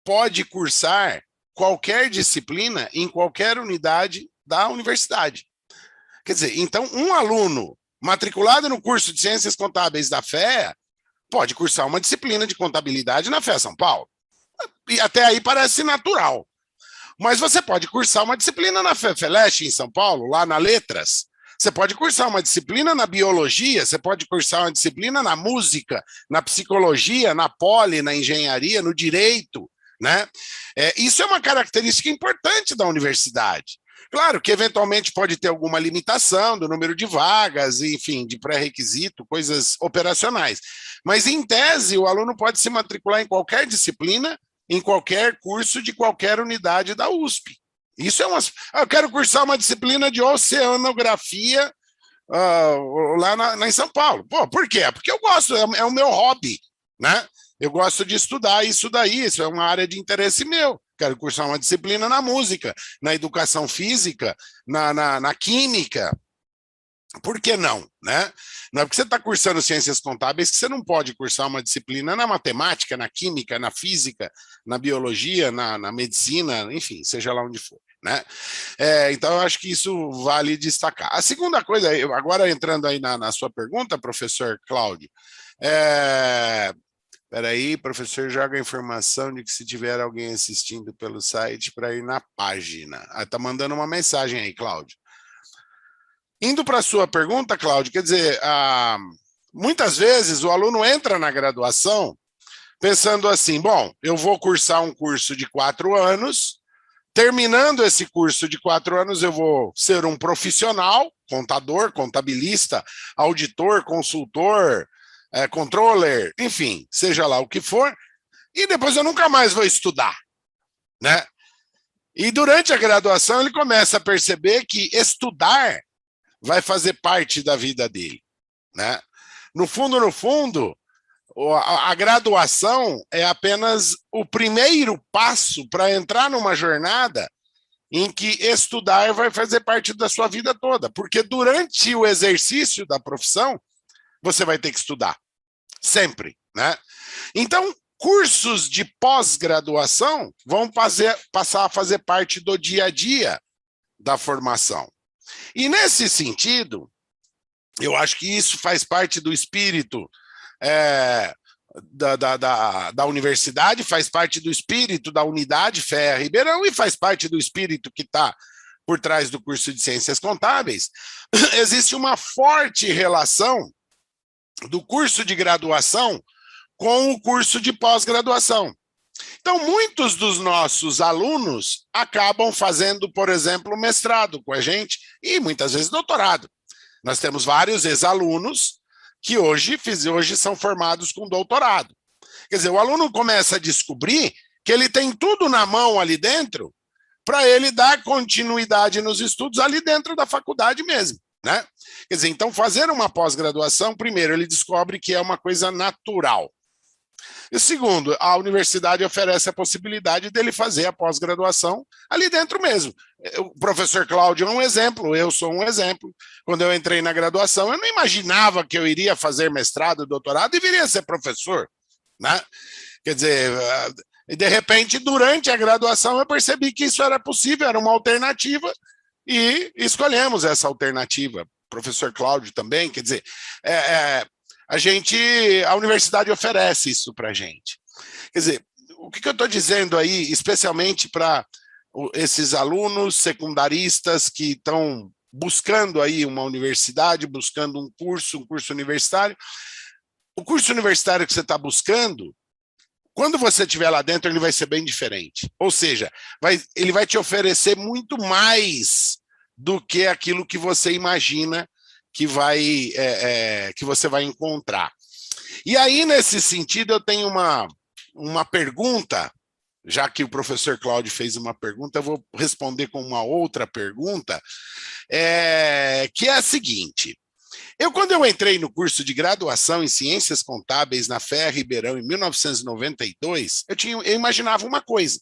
pode cursar qualquer disciplina em qualquer unidade da universidade. Quer dizer, então, um aluno matriculado no curso de Ciências Contábeis da FEA pode cursar uma disciplina de contabilidade na FEA São Paulo. E até aí parece natural. Mas você pode cursar uma disciplina na FEFELESH, em São Paulo, lá na Letras. Você pode cursar uma disciplina na Biologia, você pode cursar uma disciplina na Música, na Psicologia, na Poli, na Engenharia, no Direito, né? Isso é uma característica importante da universidade. Claro que, eventualmente, pode ter alguma limitação do número de vagas, enfim, de pré-requisito, coisas operacionais. Mas, em tese, o aluno pode se matricular em qualquer disciplina, em qualquer curso de qualquer unidade da USP. Isso eu quero cursar uma disciplina de oceanografia lá em São Paulo. Pô, por quê? Porque eu gosto, é o meu hobby, né? Eu gosto de estudar isso daí, isso é uma área de interesse meu. Quero cursar uma disciplina na música, na educação física, na química. Por que não, né? Não é porque você está cursando ciências contábeis que você não pode cursar uma disciplina na matemática, na química, na física, na biologia, na medicina, enfim, seja lá onde for, né? Então, eu acho que isso vale destacar. A segunda coisa, agora entrando aí na sua pergunta, professor Cláudio, Peraí, professor, joga a informação de que se tiver alguém assistindo pelo site para ir na página. Tá mandando uma mensagem aí, Cláudio. Indo para a sua pergunta, Cláudio, quer dizer, muitas vezes o aluno entra na graduação pensando assim, bom, eu vou cursar um curso de 4 anos, terminando esse curso de 4 anos eu vou ser um profissional, contador, contabilista, auditor, consultor, controller, enfim, seja lá o que for, e depois eu nunca mais vou estudar, né? E durante a graduação ele começa a perceber que estudar vai fazer parte da vida dele, né? No fundo, a graduação é apenas o primeiro passo para entrar numa jornada em que estudar vai fazer parte da sua vida toda, porque durante o exercício da profissão, você vai ter que estudar, sempre, né? Então, cursos de pós-graduação vão passar a fazer parte do dia a dia da formação. E nesse sentido, eu acho que isso faz parte do espírito da universidade, faz parte do espírito da unidade FEA Ribeirão e faz parte do espírito que está por trás do curso de Ciências Contábeis. Existe uma forte relação do curso de graduação com o curso de pós-graduação. Então, muitos dos nossos alunos acabam fazendo, por exemplo, mestrado com a gente e muitas vezes doutorado. Nós temos vários ex-alunos que hoje são formados com doutorado. Quer dizer, o aluno começa a descobrir que ele tem tudo na mão ali dentro para ele dar continuidade nos estudos ali dentro da faculdade mesmo, né? Quer dizer, então fazer uma pós-graduação, primeiro, ele descobre que é uma coisa natural. E segundo, a universidade oferece a possibilidade dele fazer a pós-graduação ali dentro mesmo. O professor Cláudio é um exemplo, eu sou um exemplo. Quando eu entrei na graduação, eu não imaginava que eu iria fazer mestrado, doutorado e viria a ser professor, né? Quer dizer, de repente, durante a graduação, eu percebi que isso era possível, era uma alternativa, e escolhemos essa alternativa. Professor Cláudio também, quer dizer, a universidade oferece isso para a gente. Quer dizer, o que eu estou dizendo aí, especialmente para esses alunos secundaristas que estão buscando aí uma universidade, buscando um curso universitário, o curso universitário que você está buscando, quando você estiver lá dentro, ele vai ser bem diferente. Ou seja, ele vai te oferecer muito mais do que aquilo que você imagina que você vai encontrar. E aí, nesse sentido, eu tenho uma pergunta, já que o professor Cláudio fez uma pergunta, eu vou responder com uma outra pergunta, que é a seguinte. Quando eu entrei no curso de graduação em Ciências Contábeis na FEA Ribeirão em 1992, eu imaginava uma coisa,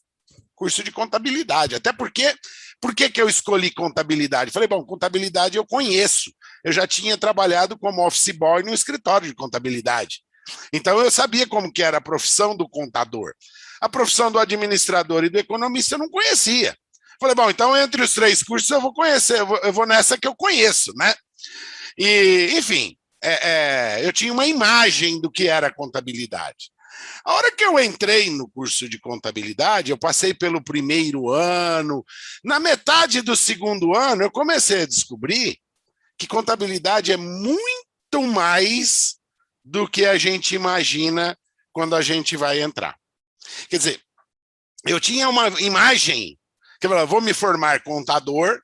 curso de contabilidade, até porque... Por que eu escolhi contabilidade? Falei, bom, contabilidade eu conheço. Eu já tinha trabalhado como office boy no escritório de contabilidade. Então, eu sabia como que era a profissão do contador. A profissão do administrador e do economista eu não conhecia. Falei, bom, então, entre os três cursos eu vou conhecer, eu vou nessa que eu conheço, né? E, enfim, eu tinha uma imagem do que era a contabilidade. A hora que eu entrei no curso de contabilidade, eu passei pelo primeiro ano, na metade do segundo ano, eu comecei a descobrir que contabilidade é muito mais do que a gente imagina quando a gente vai entrar. Quer dizer, eu tinha uma imagem, que eu falava, vou me formar contador,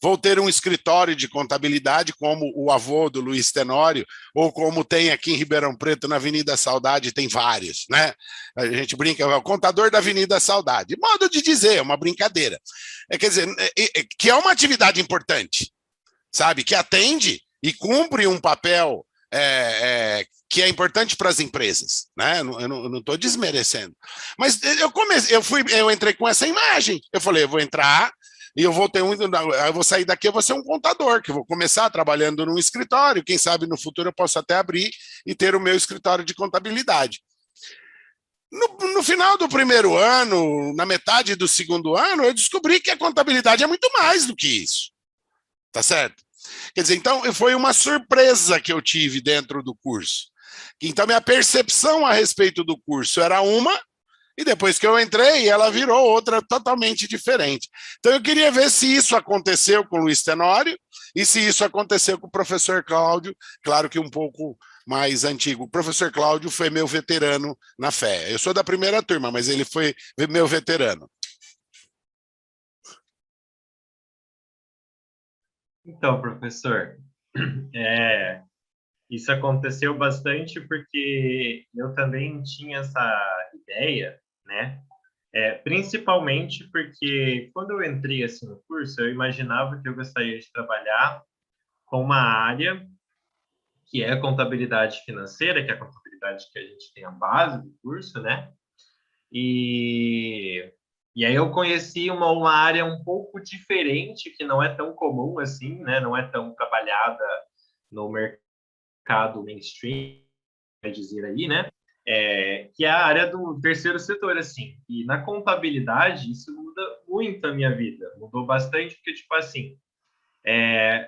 vou ter um escritório de contabilidade, como o avô do Luiz Tenório, ou como tem aqui em Ribeirão Preto, na Avenida Saudade, tem vários, né? A gente brinca, é o contador da Avenida Saudade. Modo de dizer, é uma brincadeira. Quer dizer, que é uma atividade importante, sabe? Que atende e cumpre um papel que é importante para as empresas, né? Eu não estou desmerecendo. Mas eu entrei com essa imagem. Eu falei, eu vou entrar... E eu vou sair daqui, eu vou ser um contador, que eu vou começar trabalhando num escritório, quem sabe no futuro eu posso até abrir e ter o meu escritório de contabilidade. No final do primeiro ano, na metade do segundo ano, eu descobri que a contabilidade é muito mais do que isso. Tá certo? Quer dizer, então, foi uma surpresa que eu tive dentro do curso. Então, minha percepção a respeito do curso era uma, e depois que eu entrei, ela virou outra totalmente diferente. Então, eu queria ver se isso aconteceu com o Luiz Tenório e se isso aconteceu com o professor Cláudio, claro que um pouco mais antigo. O professor Cláudio foi meu veterano na FEA. Eu sou da primeira turma, mas ele foi meu veterano. Então, professor, isso aconteceu bastante porque eu também tinha essa ideia, né, Principalmente porque quando eu entrei assim no curso, eu imaginava que eu gostaria de trabalhar com uma área que é a contabilidade financeira, que é a contabilidade que a gente tem a base do curso, né? E aí eu conheci uma área um pouco diferente, que não é tão comum assim, né? Não é tão trabalhada no mercado mainstream, quer dizer aí, né? Que é a área do terceiro setor, assim. E na contabilidade, isso muda muito a minha vida. Mudou bastante, porque, tipo assim,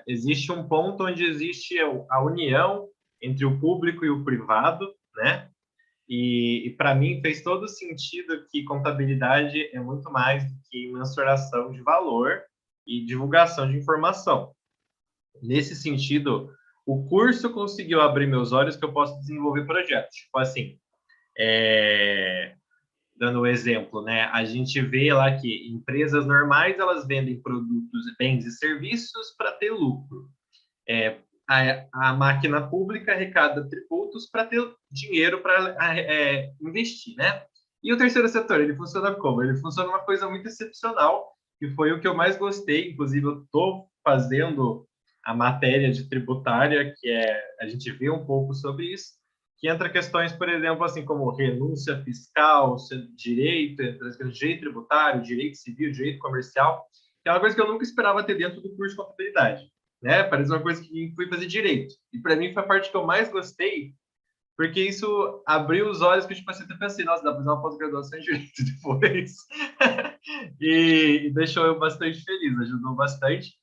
existe um ponto onde existe a união entre o público e o privado, né? E para mim fez todo sentido que contabilidade é muito mais do que mensuração de valor e divulgação de informação. Nesse sentido, o curso conseguiu abrir meus olhos que eu posso desenvolver projetos. Tipo assim, dando um exemplo, né? A gente vê lá que empresas normais elas vendem produtos, bens e serviços para ter lucro. A máquina pública arrecada tributos para ter dinheiro para investir, né? E o terceiro setor, ele funciona como? Ele funciona uma coisa muito excepcional, que foi o que eu mais gostei. Inclusive, eu estou fazendo a matéria de tributária, a gente vê um pouco sobre isso, que entra questões, por exemplo, assim como renúncia fiscal, direito, direito tributário, direito civil, direito comercial, que é uma coisa que eu nunca esperava ter dentro do curso de contabilidade, né? Parece uma coisa que fui fazer direito. E para mim foi a parte que eu mais gostei, porque isso abriu os olhos que tipo, assim, eu pensei, nossa, dá para fazer uma pós-graduação em direito depois. e deixou eu bastante feliz, ajudou bastante.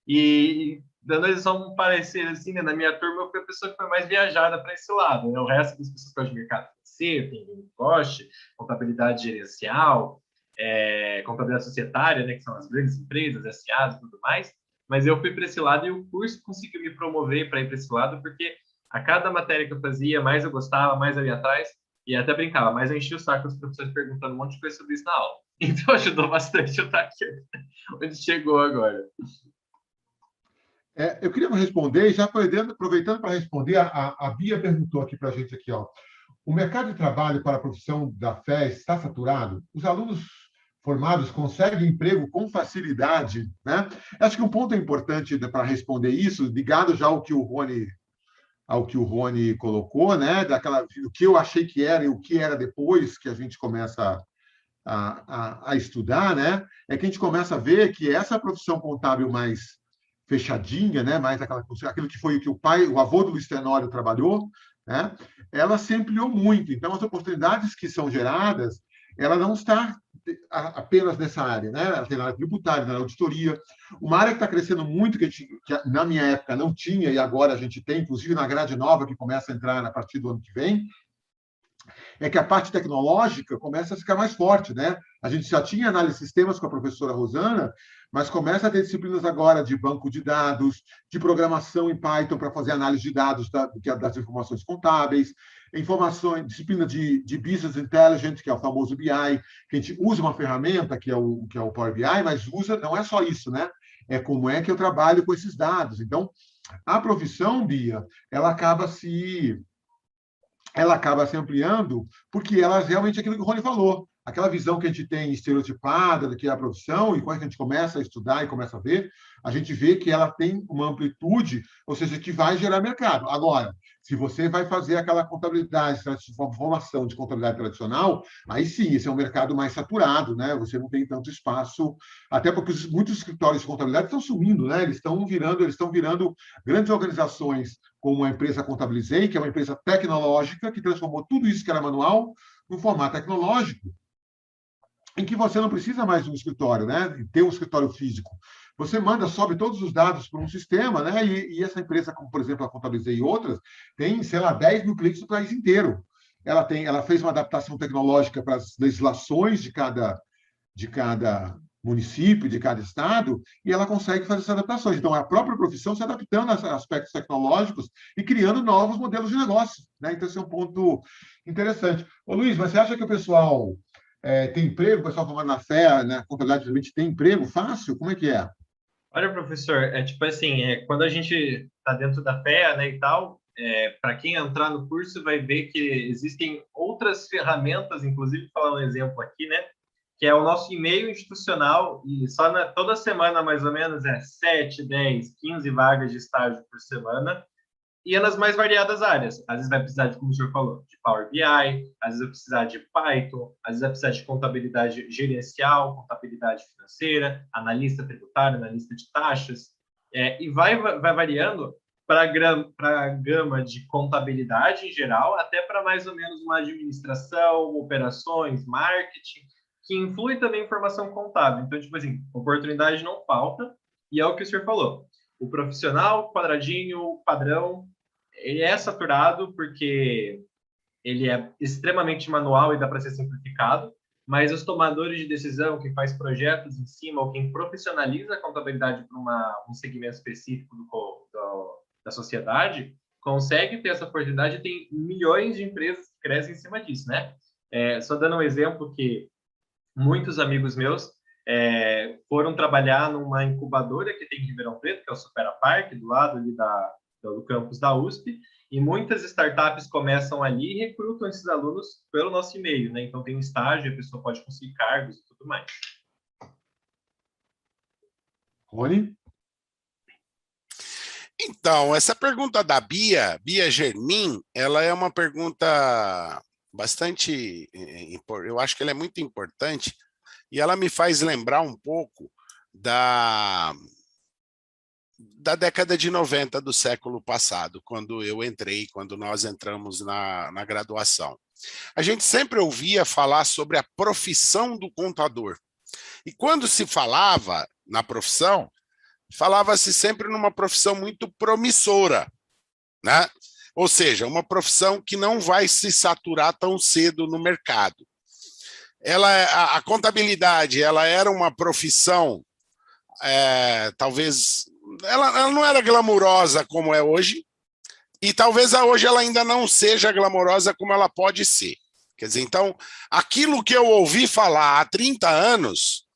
E dando só um parecer assim, né, na minha turma eu fui a pessoa que foi mais viajada para esse lado, né? O resto das pessoas que gostam de mercado financeiro, tem quem goste, contabilidade gerencial, contabilidade societária, né, que são as grandes empresas, SAs e tudo mais. Mas eu fui para esse lado e o curso conseguiu me promover para ir para esse lado, porque a cada matéria que eu fazia, mais eu gostava, mais eu ia atrás, e até brincava, mais eu enchia o saco dos professores perguntando um monte de coisa sobre isso na aula. Então ajudou bastante eu estar aqui onde chegou agora. Eu queria responder, já aproveitando para responder, a Bia perguntou aqui para a gente aqui, ó, o mercado de trabalho para a profissão da fé está saturado? Os alunos formados conseguem emprego com facilidade, né? Acho que um ponto importante para responder isso, ligado já ao que o Rony colocou, né? O que eu achei que era e o que era depois que a gente começa a estudar, né? É que a gente começa a ver que essa profissão contábil mais fechadinha, né? Mais aquilo que foi o que o avô do Luiz Tenório trabalhou, né? Ela se ampliou muito. Então, as oportunidades que são geradas, ela não está apenas nessa área, né? Ela tem na área tributária, na auditoria. Uma área que está crescendo muito, que na minha época não tinha, e agora a gente tem, inclusive na grade nova que começa a entrar a partir do ano que vem, é que a parte tecnológica começa a ficar mais forte, né? A gente já tinha análise de sistemas com a professora Rosana, mas começa a ter disciplinas agora de banco de dados, de programação em Python para fazer análise de dados das informações contábeis, disciplina de Business Intelligence, que é o famoso BI, que a gente usa uma ferramenta, que é o Power BI, mas não é só isso, né? É como é que eu trabalho com esses dados. Então, a profissão, Bia, ela acaba se ampliando, porque ela realmente é aquilo que o Rony falou, aquela visão que a gente tem estereotipada do que é a profissão, e quando a gente começa a estudar e começa a ver, a gente vê que ela tem uma amplitude, ou seja, que vai gerar mercado. Agora, se você vai fazer aquela contabilidade, formação de contabilidade tradicional, aí sim, esse é um mercado mais saturado, né? Você não tem tanto espaço, até porque muitos escritórios de contabilidade estão sumindo, né? Eles estão virando grandes organizações, como a empresa Contabilizei, que é uma empresa tecnológica que transformou tudo isso que era manual num formato tecnológico, em que você não precisa mais de um escritório, né? Ter um escritório físico. Você sobe todos os dados para um sistema, né? E essa empresa, como por exemplo a Contabilizei e outras, tem, sei lá, 10 mil clientes no país inteiro. Ela fez uma adaptação tecnológica para as legislações de cada município, de cada estado, e ela consegue fazer essas adaptações. Então, a própria profissão se adaptando a aspectos tecnológicos e criando novos modelos de negócio, né? Então, esse é um ponto interessante. Ô, Luiz, mas você acha que o pessoal tem emprego? O pessoal formado na fé, na contabilidade, realmente tem emprego fácil? Como é que é? Olha, professor, tipo assim, quando a gente está dentro da FEA, né, e tal, para quem entrar no curso vai ver que existem outras ferramentas, inclusive, falar um exemplo aqui, né, que é o nosso e-mail institucional, e toda semana, mais ou menos, 7, 10, 15 vagas de estágio por semana, e é nas mais variadas áreas. Às vezes vai precisar de, como o senhor falou, de Power BI, às vezes vai precisar de Python, às vezes vai precisar de contabilidade gerencial, contabilidade financeira, analista tributário, analista de taxas, e vai variando para a gama de contabilidade em geral, até para mais ou menos uma administração, operações, marketing, que influi também em formação contábil. Então, tipo assim, oportunidade não falta, e é o que o senhor falou. O profissional, quadradinho, padrão, ele é saturado porque ele é extremamente manual e dá para ser simplificado, mas os tomadores de decisão, quem faz projetos em cima, ou quem profissionaliza a contabilidade para um segmento específico da sociedade, consegue ter essa oportunidade e tem milhões de empresas que crescem em cima disso, né? Só dando um exemplo que muitos amigos meus foram trabalhar numa incubadora que tem em Ribeirão Preto, que é o Supera Park, do lado ali do campus da USP, e muitas startups começam ali e recrutam esses alunos pelo nosso e-mail, né? Então tem um estágio, a pessoa pode conseguir cargos e tudo mais. Rony? Então, essa pergunta da Bia Germin, ela é uma pergunta bastante, eu acho que ela é muito importante, e ela me faz lembrar um pouco da década de 90 do século passado, quando nós entramos na graduação. A gente sempre ouvia falar sobre a profissão do contador. E quando se falava na profissão, falava-se sempre numa profissão muito promissora, né? Ou seja, uma profissão que não vai se saturar tão cedo no mercado. A contabilidade, ela era uma profissão, talvez, ela não era glamurosa como é hoje, e talvez hoje ela ainda não seja glamurosa como ela pode ser. Quer dizer, então, aquilo que eu ouvi falar há 30 anos,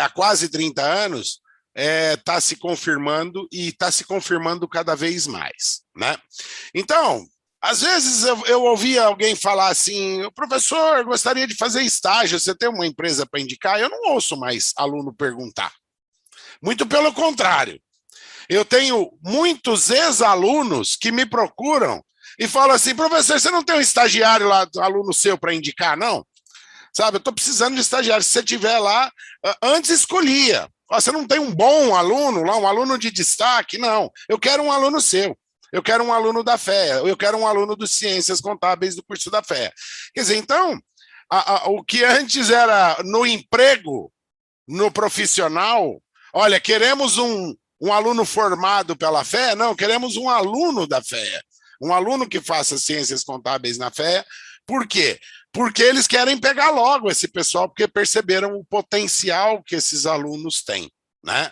há quase 30 anos, está se confirmando e está se confirmando cada vez mais, né? Então, às vezes eu ouvia alguém falar assim, professor, gostaria de fazer estágio, você tem uma empresa para indicar? Eu não ouço mais aluno perguntar. Muito pelo contrário. Eu tenho muitos ex-alunos que me procuram e falam assim, professor, você não tem um estagiário lá, aluno seu, para indicar, não? Sabe, eu estou precisando de estagiário. Se você tiver lá, antes escolhia. Você não tem um bom aluno lá, um aluno de destaque? Não, eu quero um aluno seu. Eu quero um aluno da FEA, eu quero um aluno de Ciências Contábeis do curso da FEA. Quer dizer, então, o que antes era no emprego, no profissional, olha, queremos um aluno formado pela FEA? Não, queremos um aluno da FEA, um aluno que faça Ciências Contábeis na FEA. Por quê? Porque eles querem pegar logo esse pessoal, porque perceberam o potencial que esses alunos têm, né?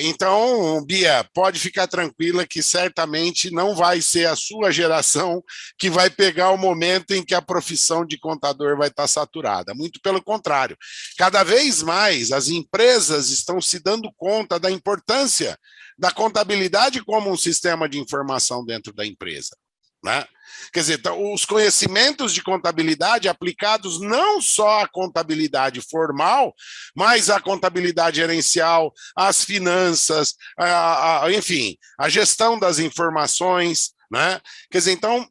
Então, Bia, pode ficar tranquila que certamente não vai ser a sua geração que vai pegar o momento em que a profissão de contador vai estar saturada. Muito pelo contrário. Cada vez mais as empresas estão se dando conta da importância da contabilidade como um sistema de informação dentro da empresa, né? Quer dizer, os conhecimentos de contabilidade aplicados não só à contabilidade formal, mas à contabilidade gerencial, às finanças, enfim, a gestão das informações, né? Quer dizer, então,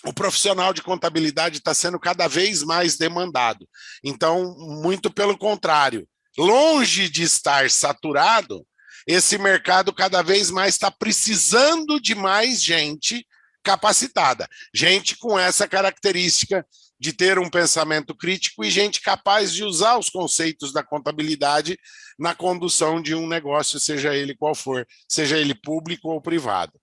o profissional de contabilidade está sendo cada vez mais demandado. Então, muito pelo contrário, longe de estar saturado, esse mercado cada vez mais está precisando de mais gente capacitada, gente com essa característica de ter um pensamento crítico e gente capaz de usar os conceitos da contabilidade na condução de um negócio, seja ele qual for, seja ele público ou privado.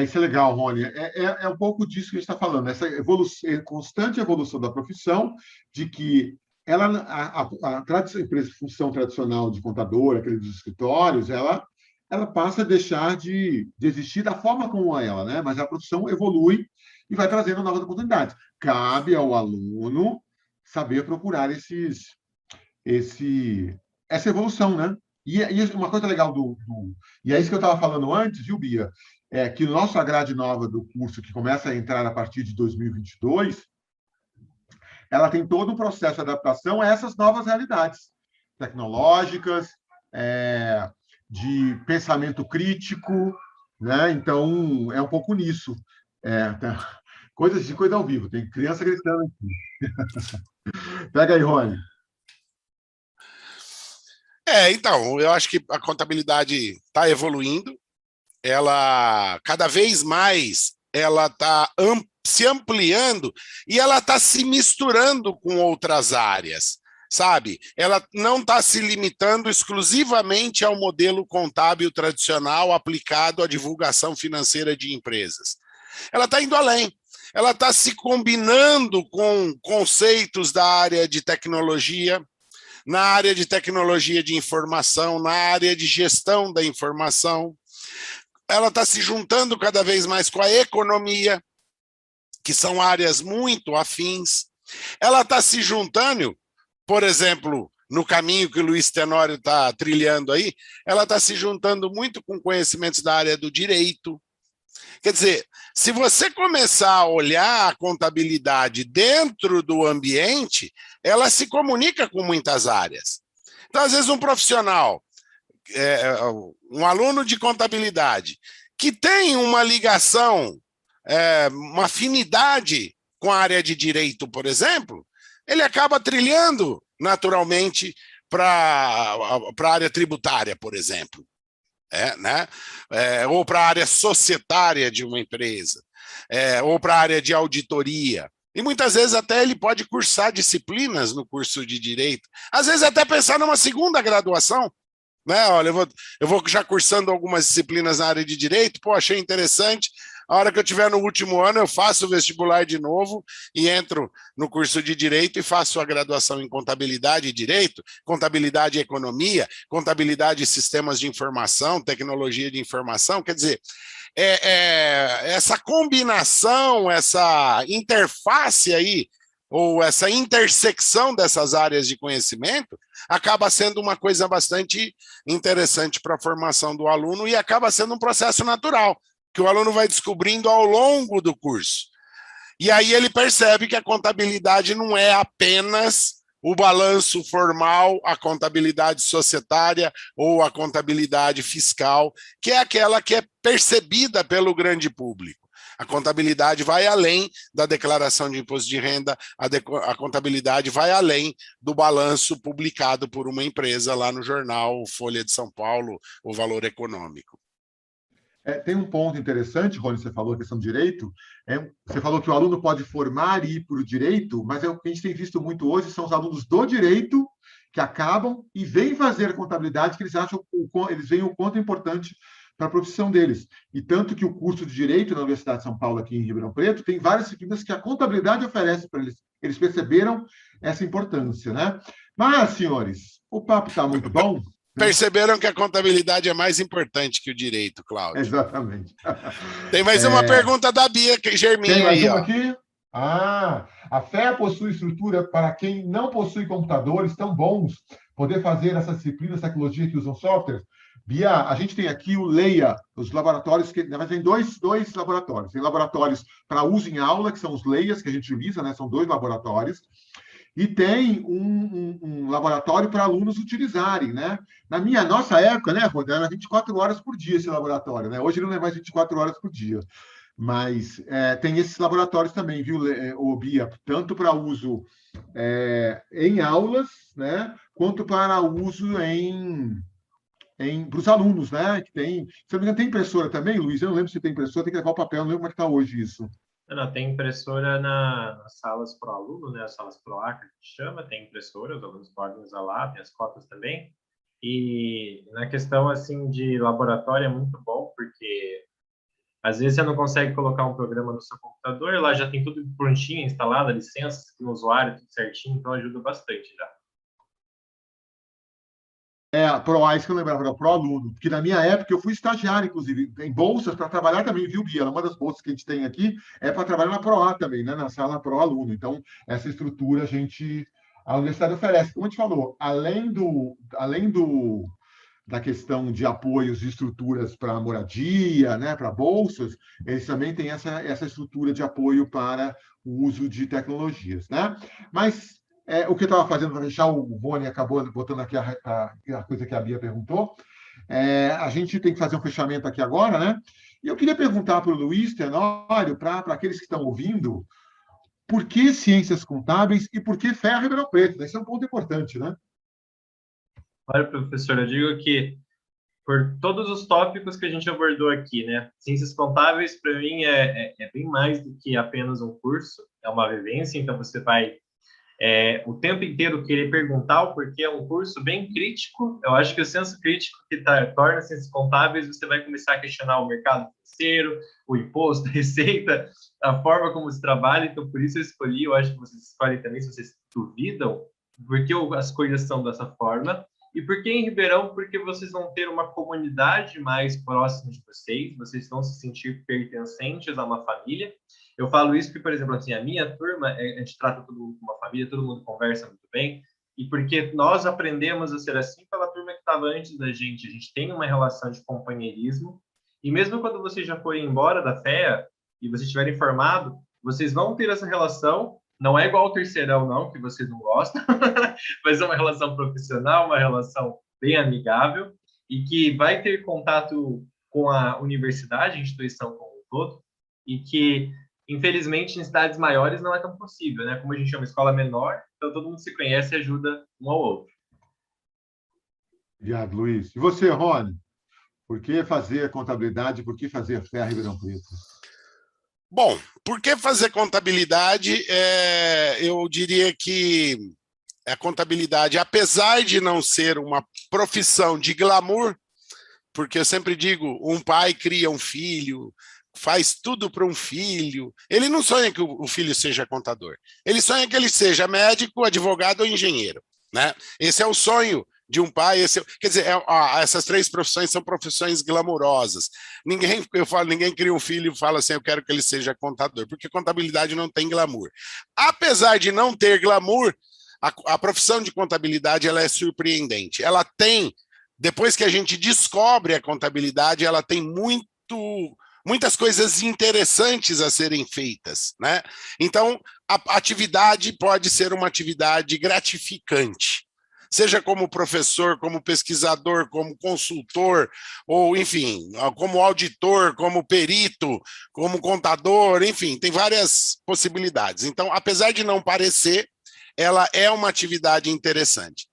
Isso é legal, Rony. É um pouco disso que a gente está falando, essa constante evolução da profissão, de que a função tradicional de contador, aquele dos escritórios, ela passa a deixar de existir da forma como ela, né? Mas a profissão evolui e vai trazendo novas oportunidades. Cabe ao aluno saber procurar essa evolução, né? E uma coisa legal e é isso que eu estava falando antes, viu, Bia? É que nossa grade nova do curso, que começa a entrar a partir de 2022, ela tem todo um processo de adaptação a essas novas realidades tecnológicas, de pensamento crítico, né? Então, é um pouco nisso. Tá. Coisa ao vivo, tem criança gritando aqui. Pega aí, Rony. Então, eu acho que a contabilidade está evoluindo, ela cada vez mais ela está se ampliando e ela está se misturando com outras áreas, sabe? Ela não está se limitando exclusivamente ao modelo contábil tradicional aplicado à divulgação financeira de empresas. Ela está indo além. Ela está se combinando com conceitos da área de tecnologia, na área de tecnologia de informação, na área de gestão da informação. Ela está se juntando cada vez mais com a economia, que são áreas muito afins. Ela está se juntando, por exemplo, no caminho que o Luiz Tenório está trilhando aí, ela está se juntando muito com conhecimentos da área do direito. Quer dizer, se você começar a olhar a contabilidade dentro do ambiente, ela se comunica com muitas áreas. Então, às vezes, um profissional, um aluno de contabilidade, que tem uma ligação, uma afinidade com a área de direito, por exemplo, ele acaba trilhando naturalmente para a área tributária, por exemplo. Né? Ou para a área societária de uma empresa, ou para a área de auditoria. E muitas vezes até ele pode cursar disciplinas no curso de Direito. Às vezes até pensar numa segunda graduação. Né? Olha, eu vou já cursando algumas disciplinas na área de Direito, achei interessante. A hora que eu estiver no último ano, eu faço o vestibular de novo e entro no curso de Direito e faço a graduação em Contabilidade e Direito, Contabilidade e Economia, Contabilidade e Sistemas de Informação, Tecnologia de Informação. Quer dizer, essa combinação, essa interface aí, ou essa intersecção dessas áreas de conhecimento, acaba sendo uma coisa bastante interessante para a formação do aluno e acaba sendo um processo natural, que o aluno vai descobrindo ao longo do curso. E aí ele percebe que a contabilidade não é apenas o balanço formal, a contabilidade societária ou a contabilidade fiscal, que é aquela que é percebida pelo grande público. A contabilidade vai além da declaração de imposto de renda, a contabilidade vai além do balanço publicado por uma empresa lá no jornal Folha de São Paulo, o Valor Econômico. Tem um ponto interessante, Rony, você falou a questão do direito. Você falou que o aluno pode formar e ir para o direito, mas o que a gente tem visto muito hoje são os alunos do direito que acabam e vêm fazer a contabilidade, que eles acham, eles veem o quanto é importante para a profissão deles. E tanto que o curso de Direito na Universidade de São Paulo, aqui em Ribeirão Preto, tem várias disciplinas que a contabilidade oferece para eles. Eles perceberam essa importância, né? Mas, senhores, o papo está muito bom. Perceberam que a contabilidade é mais importante que o direito, Cláudio. Exatamente. Tem mais uma pergunta da Bia Germinho. Tem mais aí, uma aqui? A FEA possui estrutura para quem não possui computadores tão bons poder fazer essas disciplinas de tecnologia que usam software? Bia, a gente tem aqui o LEIA, os laboratórios, que na verdade tem dois laboratórios. Tem laboratórios para uso em aula, que são os LEIAs, que a gente utiliza, né? São 2 laboratórios. E tem um laboratório para alunos utilizarem, né? Na nossa época, né, Rony, era 24 horas por dia esse laboratório, né? Hoje não é mais 24 horas por dia. Mas tem esses laboratórios também, viu, Bia? Tanto para uso em aulas, né? Quanto para uso para os alunos, né? Que tem, se não me engano, tem impressora também, Luiz? Eu não lembro se tem impressora, tem que levar o papel, não lembro como é que está hoje isso. Não, tem impressora nas salas para o aluno, né? As salas PROA, que a gente chama, tem impressora, os alunos podem usar lá, tem as cotas também. E na questão, assim, de laboratório é muito bom, porque às vezes você não consegue colocar um programa no seu computador, lá já tem tudo prontinho, instalado, licenças no usuário, tudo certinho, então ajuda bastante já. A PROAIS que eu lembrava, era ProAluno, porque na minha época eu fui estagiário, inclusive, em bolsas para trabalhar também, viu, Bia? Uma das bolsas que a gente tem aqui é para trabalhar na PROA também, né? Na sala ProAluno. Então, essa estrutura a universidade oferece. Como a gente falou, além da questão de apoios de estruturas para moradia, né, para bolsas, eles também têm essa estrutura de apoio para o uso de tecnologias, né? Mas o que eu estava fazendo para fechar, o Rony acabou botando aqui a coisa que a Bia perguntou. A gente tem que fazer um fechamento aqui agora, né? E eu queria perguntar para o Luiz Tenório, para aqueles que estão ouvindo, por que ciências contábeis e por que FEA Ribeirão Preto? Esse é um ponto importante, né? Olha, professor, eu digo que por todos os tópicos que a gente abordou aqui, né? Ciências contábeis, para mim, é bem mais do que apenas um curso, é uma vivência, então você vai o tempo inteiro querer perguntar o porquê, é um curso bem crítico. Eu acho que o senso crítico que torna ciências contábeis, você vai começar a questionar o mercado financeiro, o imposto, a receita, a forma como se trabalha, então por isso eu escolhi, eu acho que vocês escolhem também, se vocês duvidam, porque as coisas são dessa forma. E por que em Ribeirão? Porque vocês vão ter uma comunidade mais próxima de vocês vão se sentir pertencentes a uma família. Eu falo isso porque, por exemplo, assim, a minha turma, a gente trata todo mundo como uma família, todo mundo conversa muito bem, e porque nós aprendemos a ser assim pela turma que estava antes da gente. A gente tem uma relação de companheirismo, e mesmo quando vocês já forem embora da FEA, e vocês estiverem formado, vocês vão ter essa relação. Não é igual ao terceirão, não, que vocês não gostam, mas é uma relação profissional, uma relação bem amigável, e que vai ter contato com a universidade, a instituição como um todo, e que, infelizmente, em cidades maiores não é tão possível, né? Como a gente é uma escola menor, então todo mundo se conhece e ajuda um ao outro. Obrigado, Luiz. E você, Rony? Por que fazer contabilidade? Por que fazer FEA Ribeirão Preto? Bom, por que fazer contabilidade? Eu diria que a contabilidade, apesar de não ser uma profissão de glamour, porque eu sempre digo, um pai cria um filho, faz tudo para um filho, ele não sonha que o filho seja contador, ele sonha que ele seja médico, advogado ou engenheiro, né? Esse é o sonho de um pai, quer dizer, essas três profissões são profissões glamourosas. Ninguém cria um filho e fala assim, eu quero que ele seja contador, porque contabilidade não tem glamour. Apesar de não ter glamour, a profissão de contabilidade ela é surpreendente. Ela tem, depois que a gente descobre a contabilidade, ela tem muitas coisas interessantes a serem feitas, né? Então, a atividade pode ser uma atividade gratificante. Seja como professor, como pesquisador, como consultor, ou, enfim, como auditor, como perito, como contador, enfim, tem várias possibilidades. Então, apesar de não parecer, ela é uma atividade interessante.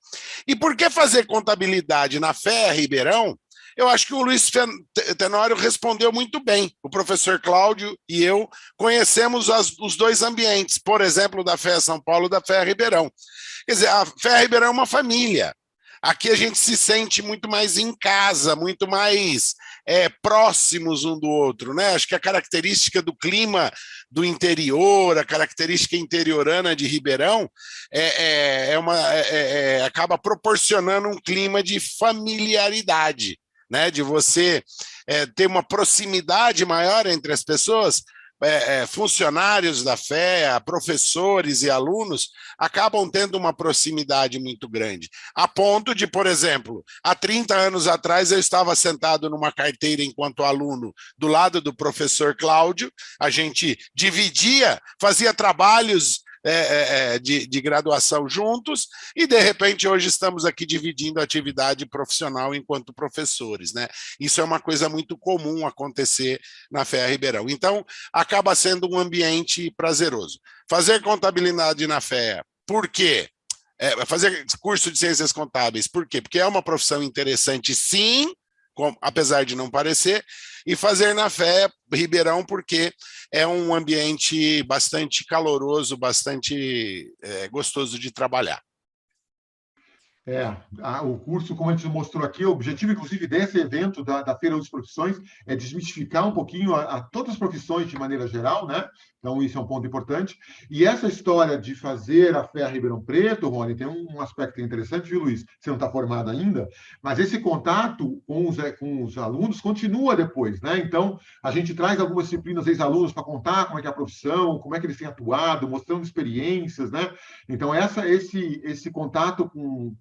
E por que fazer contabilidade na FEA Ribeirão? Eu acho que o Luiz Tenório respondeu muito bem. O professor Cláudio e eu conhecemos os dois ambientes, por exemplo, da FEA São Paulo e da FEA Ribeirão. Quer dizer, a FEA Ribeirão é uma família. Aqui a gente se sente muito mais em casa, muito mais próximos um do outro, né? Acho que a característica do clima do interior, a característica interiorana de Ribeirão acaba proporcionando um clima de familiaridade, né? De você ter uma proximidade maior entre as pessoas. Funcionários da FEA, professores e alunos acabam tendo uma proximidade muito grande, a ponto de, por exemplo, há 30 anos atrás eu estava sentado numa carteira enquanto aluno do lado do professor Cláudio, a gente dividia, fazia trabalhos de graduação juntos, e de repente hoje estamos aqui dividindo a atividade profissional enquanto professores, né? Isso é uma coisa muito comum acontecer na FEA Ribeirão. Então, acaba sendo um ambiente prazeroso. Fazer contabilidade na FEA, por quê? Fazer curso de ciências contábeis, por quê? Porque é uma profissão interessante, sim, apesar de não parecer, e fazer na FEA Ribeirão porque é um ambiente bastante caloroso, bastante gostoso de trabalhar. O curso, como a gente mostrou aqui, o objetivo, inclusive, desse evento da Feira das Profissões é desmistificar um pouquinho a todas as profissões de maneira geral, né? Então, isso é um ponto importante. E essa história de fazer a FEA Ribeirão Preto, Rony, tem um aspecto interessante, viu, Luiz? Você não está formado ainda, mas esse contato com os alunos continua depois, né? Então, a gente traz algumas disciplinas ex-alunos para contar como é que é a profissão, como é que eles têm atuado, mostrando experiências, né? Então, esse contato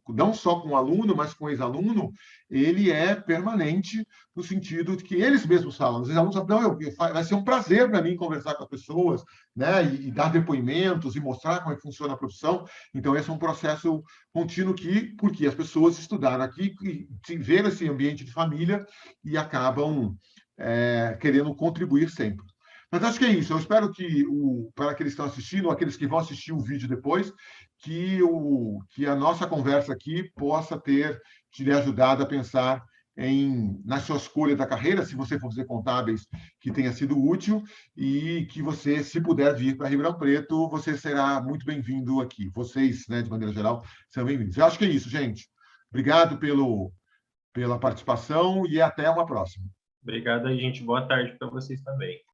não só com o aluno, mas com o ex-aluno, ele é permanente, no sentido de que eles mesmos falam. Os alunos falam, não, vai ser um prazer para mim conversar com as pessoas, né, e dar depoimentos e mostrar como é que funciona a profissão. Então, esse é um processo contínuo porque as pessoas estudaram aqui e veem esse ambiente de família e acabam querendo contribuir sempre. Mas acho que é isso. Eu espero que, para aqueles que estão assistindo, ou aqueles que vão assistir o vídeo depois, que a nossa conversa aqui possa ter te ajudado a pensar na sua escolha da carreira, se você for fazer contábeis, que tenha sido útil, e que você, se puder vir para Ribeirão Preto, você será muito bem-vindo aqui. Vocês, né, de maneira geral, serão bem-vindos. Eu acho que é isso, gente. Obrigado pela participação e até uma próxima. Obrigado aí, gente. Boa tarde para vocês também.